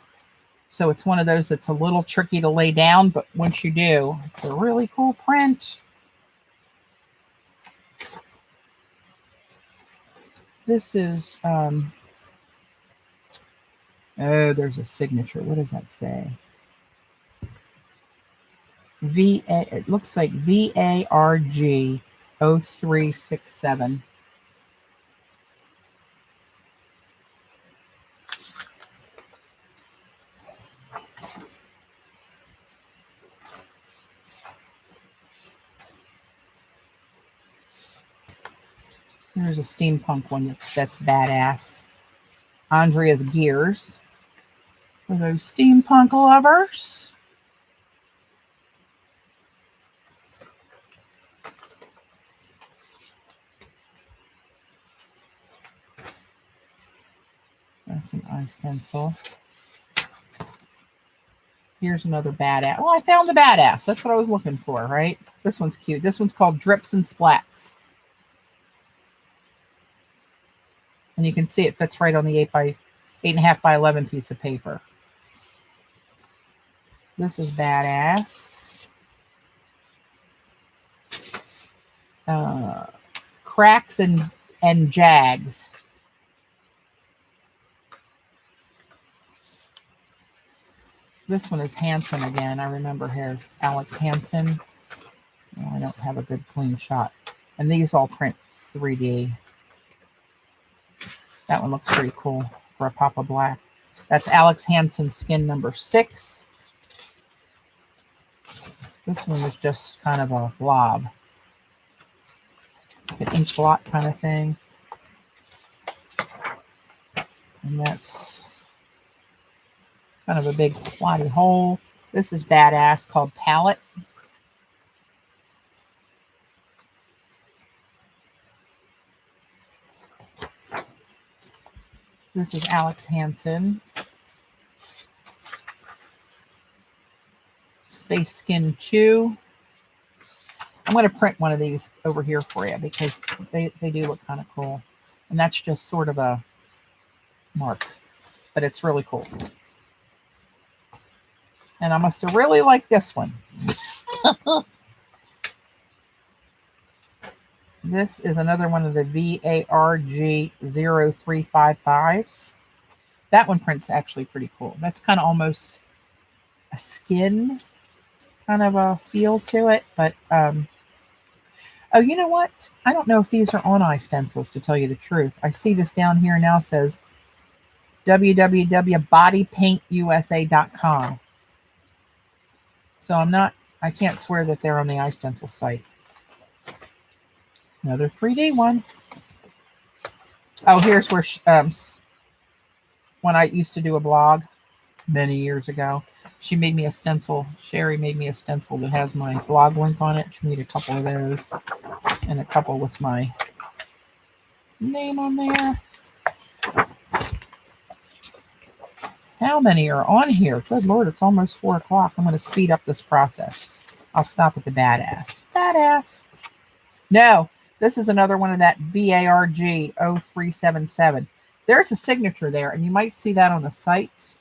So it's one of those that's a little tricky to lay down, but once you do, it's a really cool print. This is, oh, there's a signature. What does that say? It looks like VARG 0367. There's a steampunk one that's badass. Andrea's Gears. For those steampunk lovers. That's an iStencil. Here's another badass. Well, I found the badass. That's what I was looking for, right? This one's cute. This one's called Drips and Splats. And you can see it fits right on the 8.5 by 11 piece of paper. This is badass. Cracks and Jags. This one is Hansen again. I remember here's Alex Hansen. Oh, I don't have a good clean shot. And these all print 3D. That one looks pretty cool for a pop of black. That's Alex Hansen skin number 6. This one was just kind of a blob. Like an ink blot kind of thing. And that's kind of a big splotty hole. This is badass called Palette. This is Alex Hansen. Space Skin 2. I'm going to print one of these over here for you because they do look kind of cool. And that's just sort of a mark, but it's really cool. And I must have really liked this one. This is another one of the VARG 0355s. That one prints actually pretty cool. That's kind of almost a skin kind of a feel to it. But, oh, you know what? I don't know if these are on iStencils, to tell you the truth. I see this down here now says www.bodypaintusa.com. So I can't swear that they're on the iStencil site. Another 3D one. Oh, here's where, when I used to do a blog many years ago, she made me a stencil. Sherry made me a stencil that has my blog link on it. She made a couple of those and a couple with my name on there. How many are on here? Good Lord, it's almost 4 o'clock. I'm going to speed up this process. I'll stop at the badass. Badass. No, this is another one of that VARG 0377. There's a signature there, and you might see that on the site.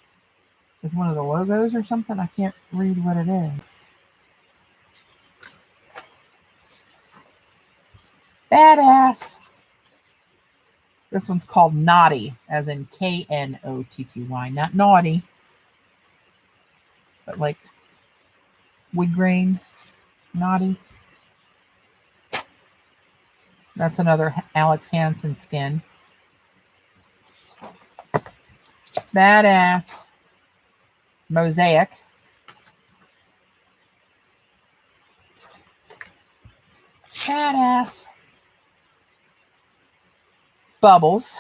It's one of the logos or something. I can't read what it is. Badass. This one's called Knotty, as in Knotty, not naughty, but like wood grain, Knotty. That's another Alex Hansen skin. Badass. Mosaic. Badass. Bubbles.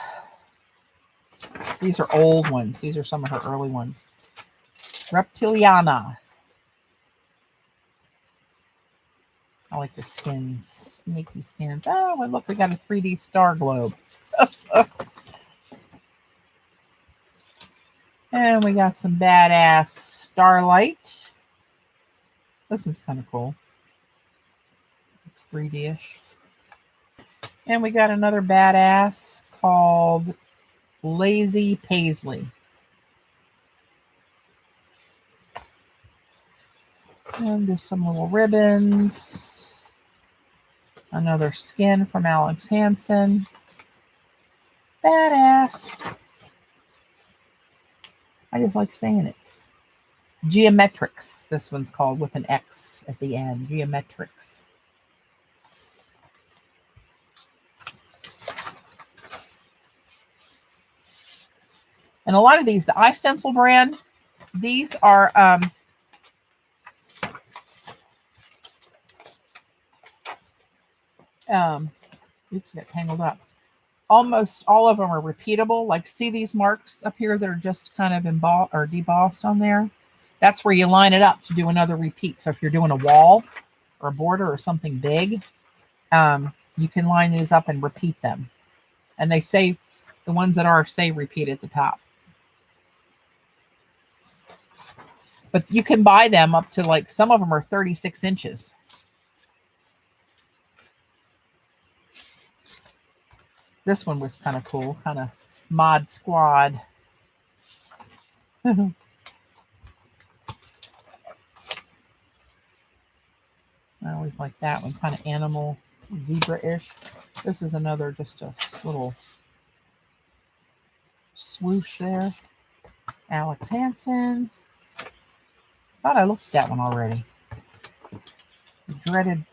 These are old ones. These are some of her early ones. Reptiliana. I like the skins. Sneaky skins. Oh, and look, we got a 3D star globe. And we got some badass starlight. This one's kind of cool. It's 3D-ish. And we got another badass called Lazy Paisley. And just some little ribbons. Another skin from Alex Hansen. Badass. I just like saying it. Geometrics. This one's called with an X at the end. Geometrics. And a lot of these, the iStencil brand, these are oops, got tangled up. Almost all of them are repeatable. Like, see these marks up here that are just kind of embossed or debossed on there? That's where you line it up to do another repeat. So if you're doing a wall or a border or something big, you can line these up and repeat them. And they say, the ones that are, say repeat at the top. But you can buy them up to, like, some of them are 36 inches. This one was kind of cool, kind of Mod Squad. I always like that one, kind of animal zebra-ish. This is another, just a little swoosh there. Alex Hansen. Thought I looked at that one already. Dreaded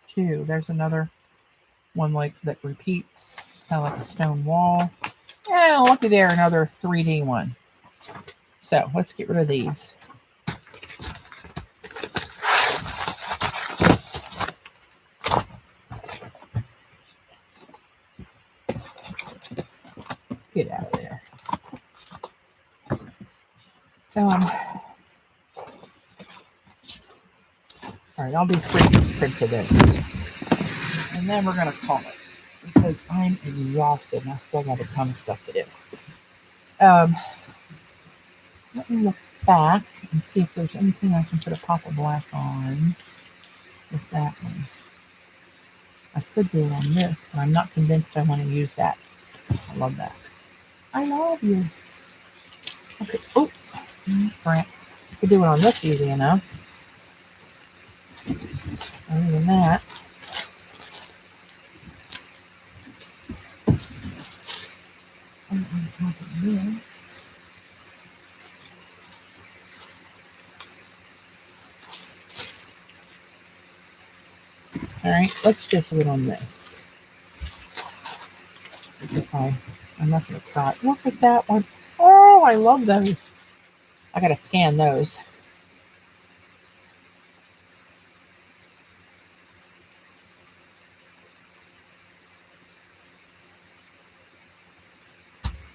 2. There's another one like that repeats, kind of like a stone wall. And looky there, another 3D one. So let's get rid of these. Get out of there. All right, I'll do 3 prints of those. And then we're going to call it, because I'm exhausted and I still got a ton of stuff to do. Let me look back and see if there's anything I can put a pop of black on with that one. I could do it on this, but I'm not convinced I want to use that. I love that. I love you. Okay. Oh, crap. I could do it on this easy enough. Other than that, all right, let's just do it on this. I'm not going to cry. Look at that one. Oh, I love those. I got to scan those.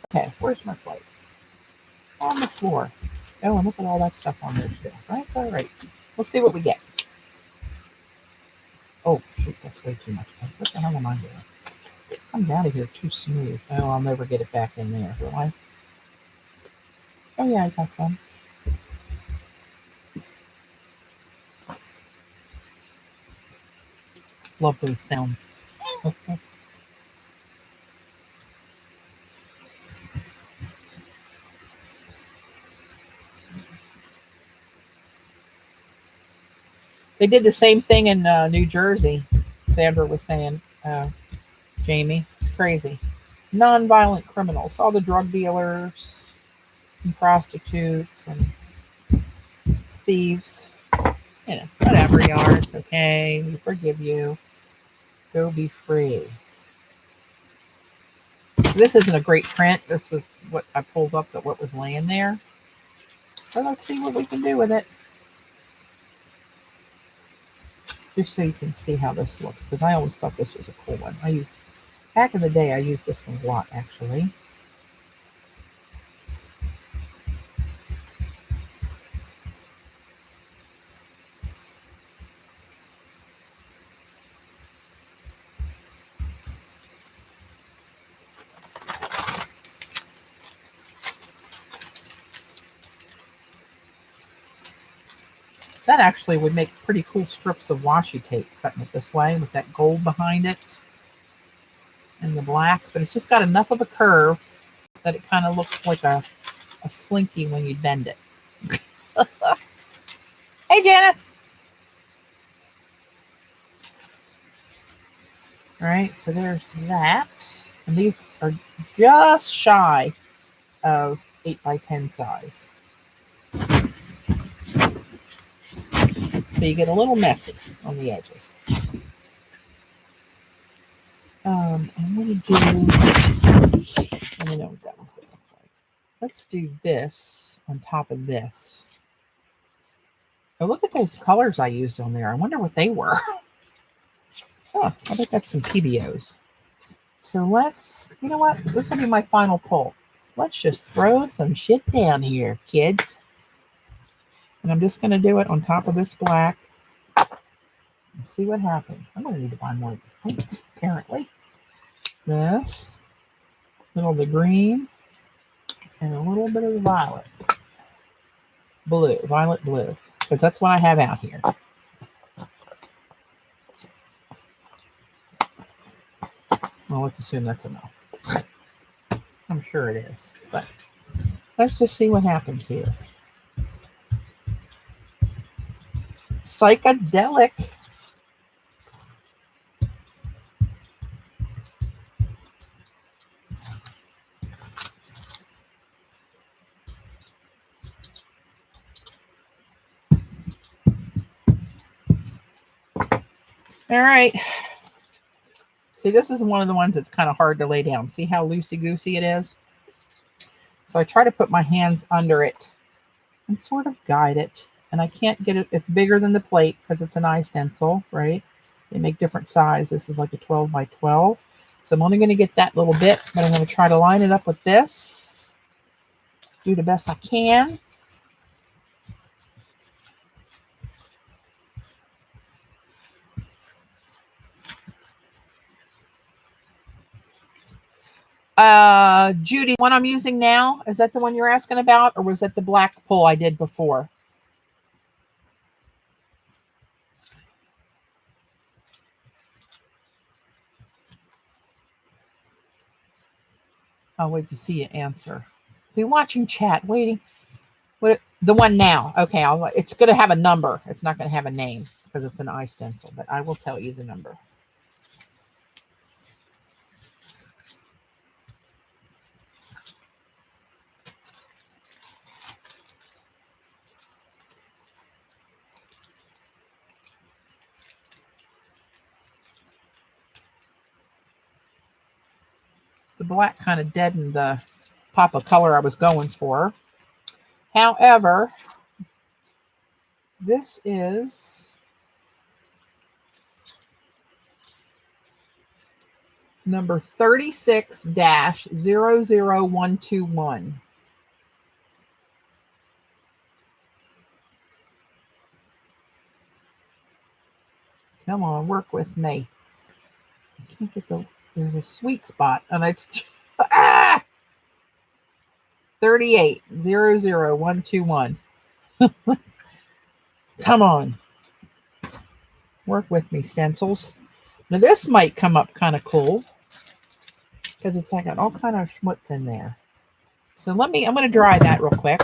Okay, where's my plate? On the floor. Oh, and look at all that stuff on there still. Right? All right. We'll see what we get. Oh, shoot, that's way too much. What the hell am I doing? It's comes out of here too smooth. Oh, I'll never get it back in there, will I? Oh, yeah, I got some. Love those sounds. They did the same thing in New Jersey. Sandra was saying, Jamie, crazy. Non-violent criminals, all the drug dealers and prostitutes and thieves. You know, whatever you are, it's okay. We forgive you. Go be free. This isn't a great print. This was what I pulled up, that what was laying there. So let's see what we can do with it. Just so you can see how this looks, because I always thought this was a cool one. Back in the day, I used this one a lot, actually. That actually would make pretty cool strips of washi tape cutting it this way with that gold behind it and the black, but it's just got enough of a curve that it kind of looks like a slinky when you bend it. Hey, Janice. All right, so there's that. And these are just shy of 8x10 size. So you get a little messy on the edges. I'm going to do, let me know what that one's going to look like. Let's do this on top of this. Oh, look at those colors I used on there. I wonder what they were. Oh, I bet that's some PBOs. So let's, you know what? This will be my final pull. Let's just throw some shit down here, kids. And I'm just going to do it on top of this black and see what happens. I'm going to need to buy more paints, apparently. This, a little of the green, and a little bit of the violet. Blue, violet blue, because that's what I have out here. Well, let's assume that's enough. I'm sure it is, but let's just see what happens here. Psychedelic. All right. See, this is one of the ones that's kind of hard to lay down. See how loosey-goosey it is? So I try to put my hands under it and sort of guide it. And I can't get it. It's bigger than the plate because it's an iStencil, right? They make different size. This is like a 12x12. So I'm only going to get that little bit, but I'm going to try to line it up with this. Do the best I can. Judy, one I'm using now, is that the one you're asking about, or was that the black pull I did before? I'll wait to see you answer. Be watching chat, waiting. What the one now? Okay, it's going to have a number. It's not going to have a name because it's an iStencil, but I will tell you the number. The black kind of deadened the pop of color I was going for. However, this is number 36-00121. Come on, work with me. I can't get there's a sweet spot, and it's 38-00121. Come on. Work with me, stencils. Now this might come up kind of cool because it's like got all kind of schmutz in there. So I'm going to dry that real quick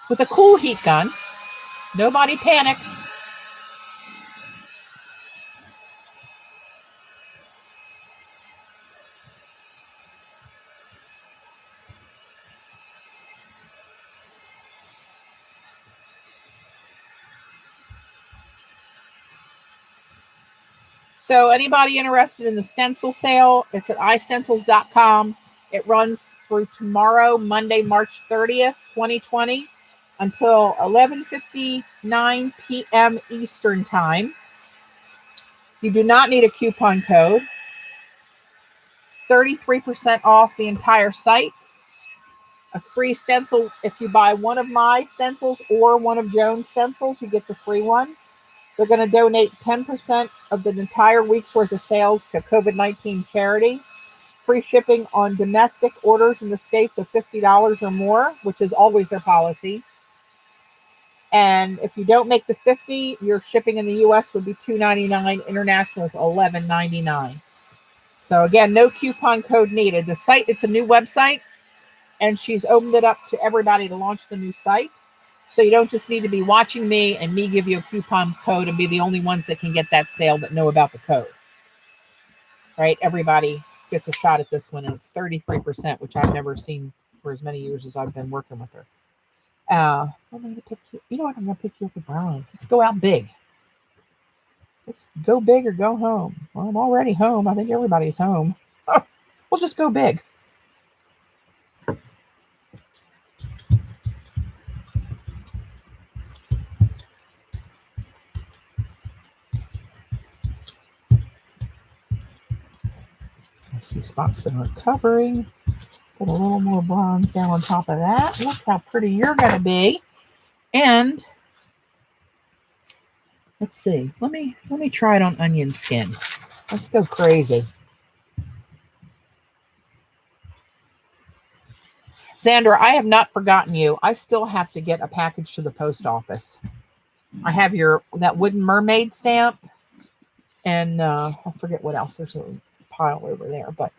with a cool heat gun. Nobody panic. So anybody interested in the stencil sale, it's at iStencils.com. It runs through tomorrow, Monday, March 30th, 2020, until 11:59 p.m. Eastern Time. You do not need a coupon code. 33% off the entire site. A free stencil. If you buy one of my stencils or one of Joan's stencils, you get the free one. They're going to donate 10% of the entire week's worth of sales to COVID-19 charity. Free shipping on domestic orders in the States of $50 or more, which is always their policy. And if you don't make the 50, your shipping in the US would be $2.99. International is $11.99. So again, no coupon code needed. The site, it's a new website, and she's opened it up to everybody to launch the new site. So you don't just need to be watching me and me give you a coupon code and be the only ones that can get that sale that know about the code. Right? Everybody gets a shot at this one, and it's 33%, which I've never seen for as many years as I've been working with her. I'm going to pick you. You know what? I'm going to pick you up with bronze. Let's go out big. Let's go big or go home. Well, I'm already home. I think everybody's home. Oh, we'll just go big. I see spots that are covering. Put a little more bronze down on top of that. Look how pretty you're going to be. And let's see. Let me try it on onion skin. Let's go crazy. Sandra, I have not forgotten you. I still have to get a package to the post office. I have that wooden mermaid stamp, and I forget what else. There's a pile over there, but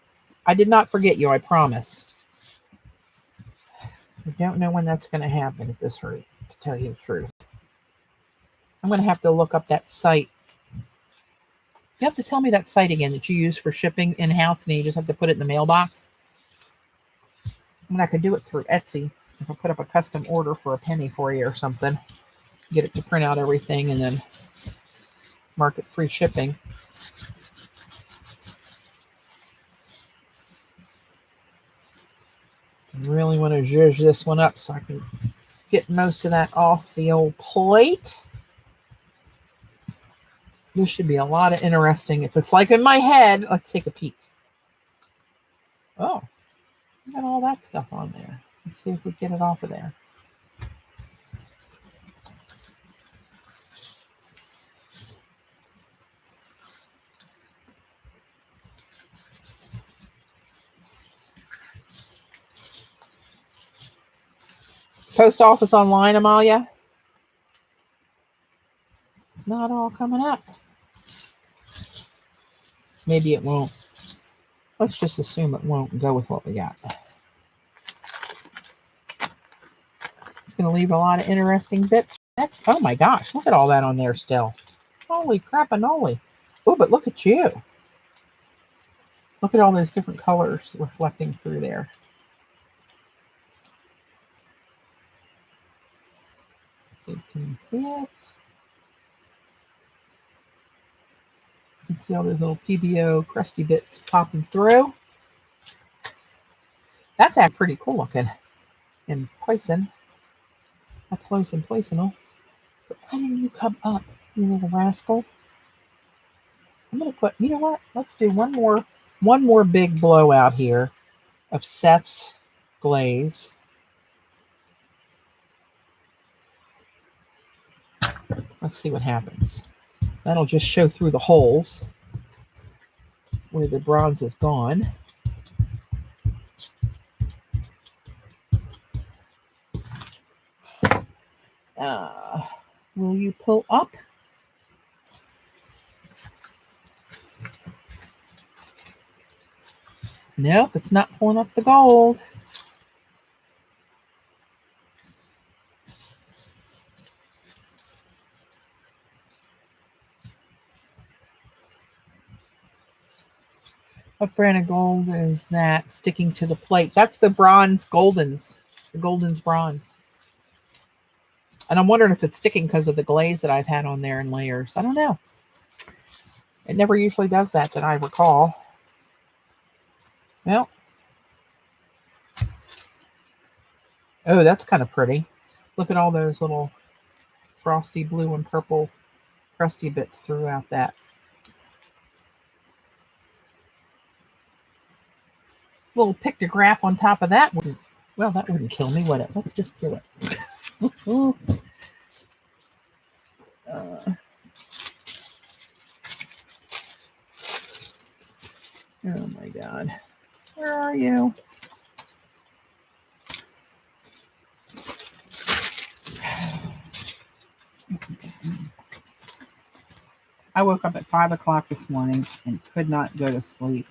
I did not forget you. I promise. I don't know when that's going to happen at this rate, to tell you the truth. I'm going to have to look up that site. You have to tell me that site again that you use for shipping in-house, and you just have to put it in the mailbox. I mean, I could do it through Etsy. If I put up a custom order for a penny for you or something, get it to print out everything and then mark it free shipping. I really want to zhuzh this one up so I can get most of that off the old plate. This should be a lot of interesting. If it's like in my head, let's take a peek. Oh, got all that stuff on there. Let's see if we get it off of there. Post office online, Amalia. It's not all coming up. Maybe it won't. Let's just assume it won't and go with what we got. It's going to leave a lot of interesting bits. Next, oh my gosh, look at all that on there still. Holy crap-a-noli. Oh, but look at you. Look at all those different colors reflecting through there. Let's see, can you see it? You can see all those little PBO crusty bits popping through. That's actually pretty cool looking in placing. Up close and placinal. But why didn't you come up, you little rascal? I'm gonna put, you know what? Let's do one more big blowout here of Seth's glaze. Let's see what happens. That'll just show through the holes where the bronze is gone. Will you pull up? Nope, it's not pulling up the gold. What brand of gold is that sticking to the plate? That's the bronze Goldens. The Goldens bronze. And I'm wondering if it's sticking because of the glaze that I've had on there in layers. I don't know. It never usually does that I recall. Well. Oh, that's kind of pretty. Look at all those little frosty blue and purple crusty bits throughout that. Little pictograph on top of that wouldn't, well, that wouldn't kill me, would it? Let's just do it. Oh my God. Where are you? I woke up at 5 o'clock this morning and could not go to sleep.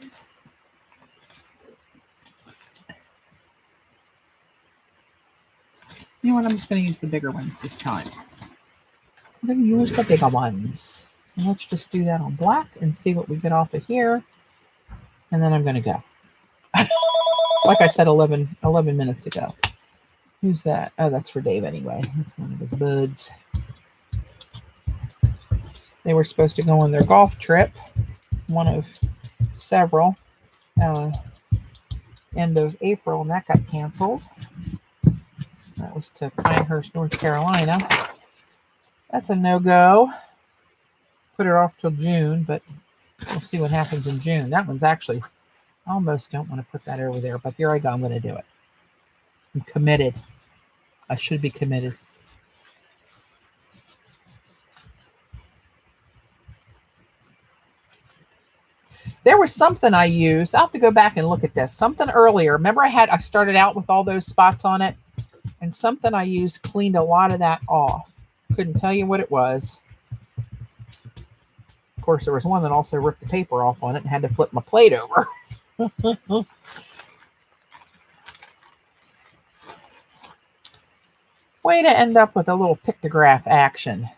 You know what? I'm just going to use the bigger ones this time. I'm going to use the bigger ones. And let's just do that on black and see what we get off of here. And then I'm going to go. Like I said 11 minutes ago. Who's that? Oh, that's for Dave anyway. That's one of his buds. They were supposed to go on their golf trip. One of several. End of April, and that got canceled. That was to Pinehurst, North Carolina. That's a no-go. Put it off till June, but we'll see what happens in June. That one's actually, I almost don't want to put that over there, but here I go. I'm going to do it. I'm committed. I should be committed. There was something I used. I'll have to go back and look at this. Something earlier. Remember I started out with all those spots on it? And something I used cleaned a lot of that off. Couldn't tell you what it was. Of course, there was one that also ripped the paper off on it and had to flip my plate over. Way to end up with a little pictograph action.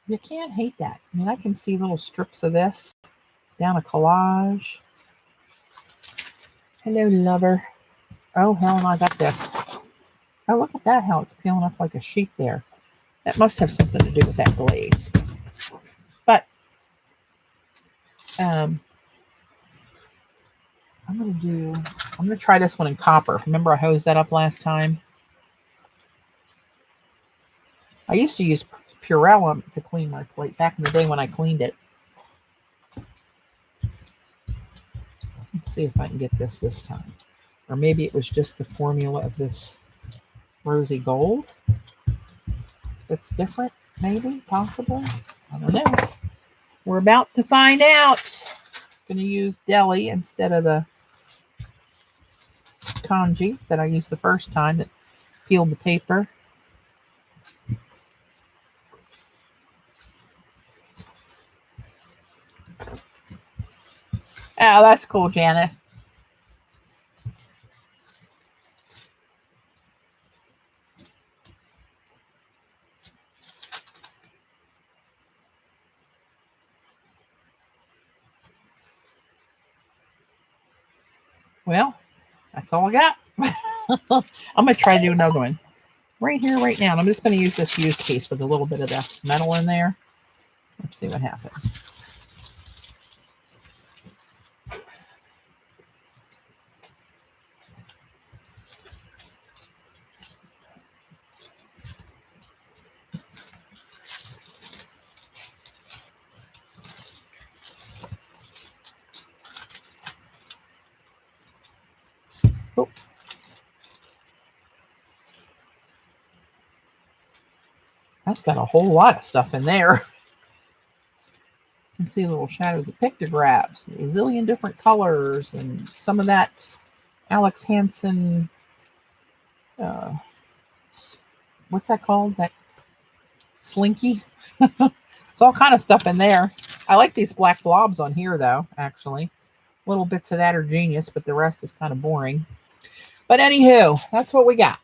You can't hate that. I mean, I can see little strips of this down a collage. Hello, lover. Oh, Helen, I got this. Oh, look at that, how it's peeling up like a sheet there. That must have something to do with that glaze. But I'm going to try this one in copper. Remember I hosed that up last time? I used to use Purell to clean my plate back in the day when I cleaned it. Let's see if I can get this time. Or maybe it was just the formula of this rosy gold that's different, maybe, possibly. I don't know. We're about to find out. I'm going to use Gelli instead of the kanji that I used the first time that peeled the paper. Oh, that's cool, Janice. Well, that's all I got. I'm going to try to do another one right here, right now. And I'm just going to use this used piece with a little bit of the metal in there. Let's see what happens. Oh. That's got a whole lot of stuff in there. You can see little shadows of pictographs, a zillion different colors, and some of that Alex Hansen, what's that called? That slinky? It's all kind of stuff in there. I like these black blobs on here, though, actually. Little bits of that are genius, but the rest is kind of boring. But anywho, that's what we got.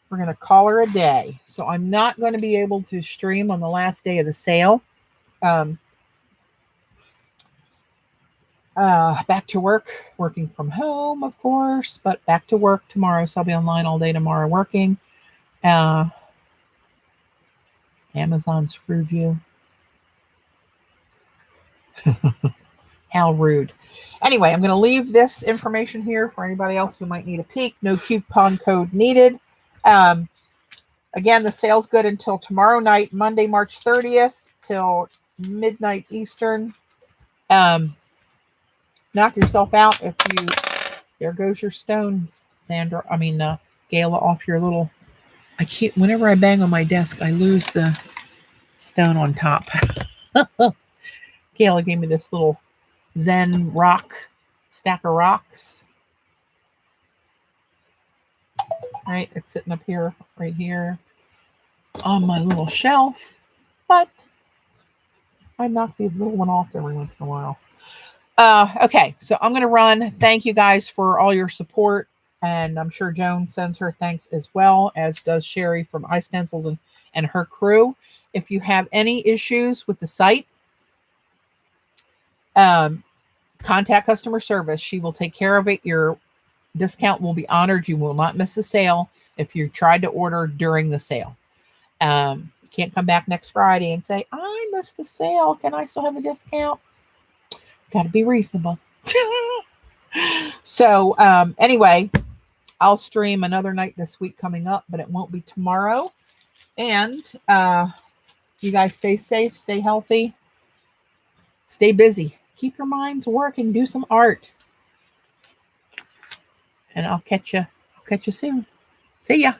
We're going to call her a day. So I'm not going to be able to stream on the last day of the sale. Back to work, working from home, of course, but back to work tomorrow. So I'll be online all day tomorrow working. Amazon screwed you. How rude. Anyway, I'm going to leave this information here for anybody else who might need a peek. No coupon code needed. Again, the sale's good until tomorrow night, Monday, March 30th, till midnight Eastern. Knock yourself out if you... There goes your stone, Sandra. Gayla, off your little... I can't... Whenever I bang on my desk, I lose the stone on top. Gayla gave me this little Zen rock, stack of rocks. Right, it's sitting up here, right here, on my little shelf. But I knock the little one off every once in a while. Okay, so I'm going to run. Thank you guys for all your support. And I'm sure Joan sends her thanks as well, as does Sherry from iStencils and her crew. If you have any issues with the site, contact customer service. She will take care of it. Your discount will be honored. You will not miss the sale if you tried to order during the sale. You can't come back next Friday and say, I missed the sale. Can I still have the discount? Got to be reasonable. So anyway, I'll stream another night this week coming up, but it won't be tomorrow. And you guys stay safe, stay healthy, stay busy. Keep your minds working. Do some art. And I'll catch you soon. See ya.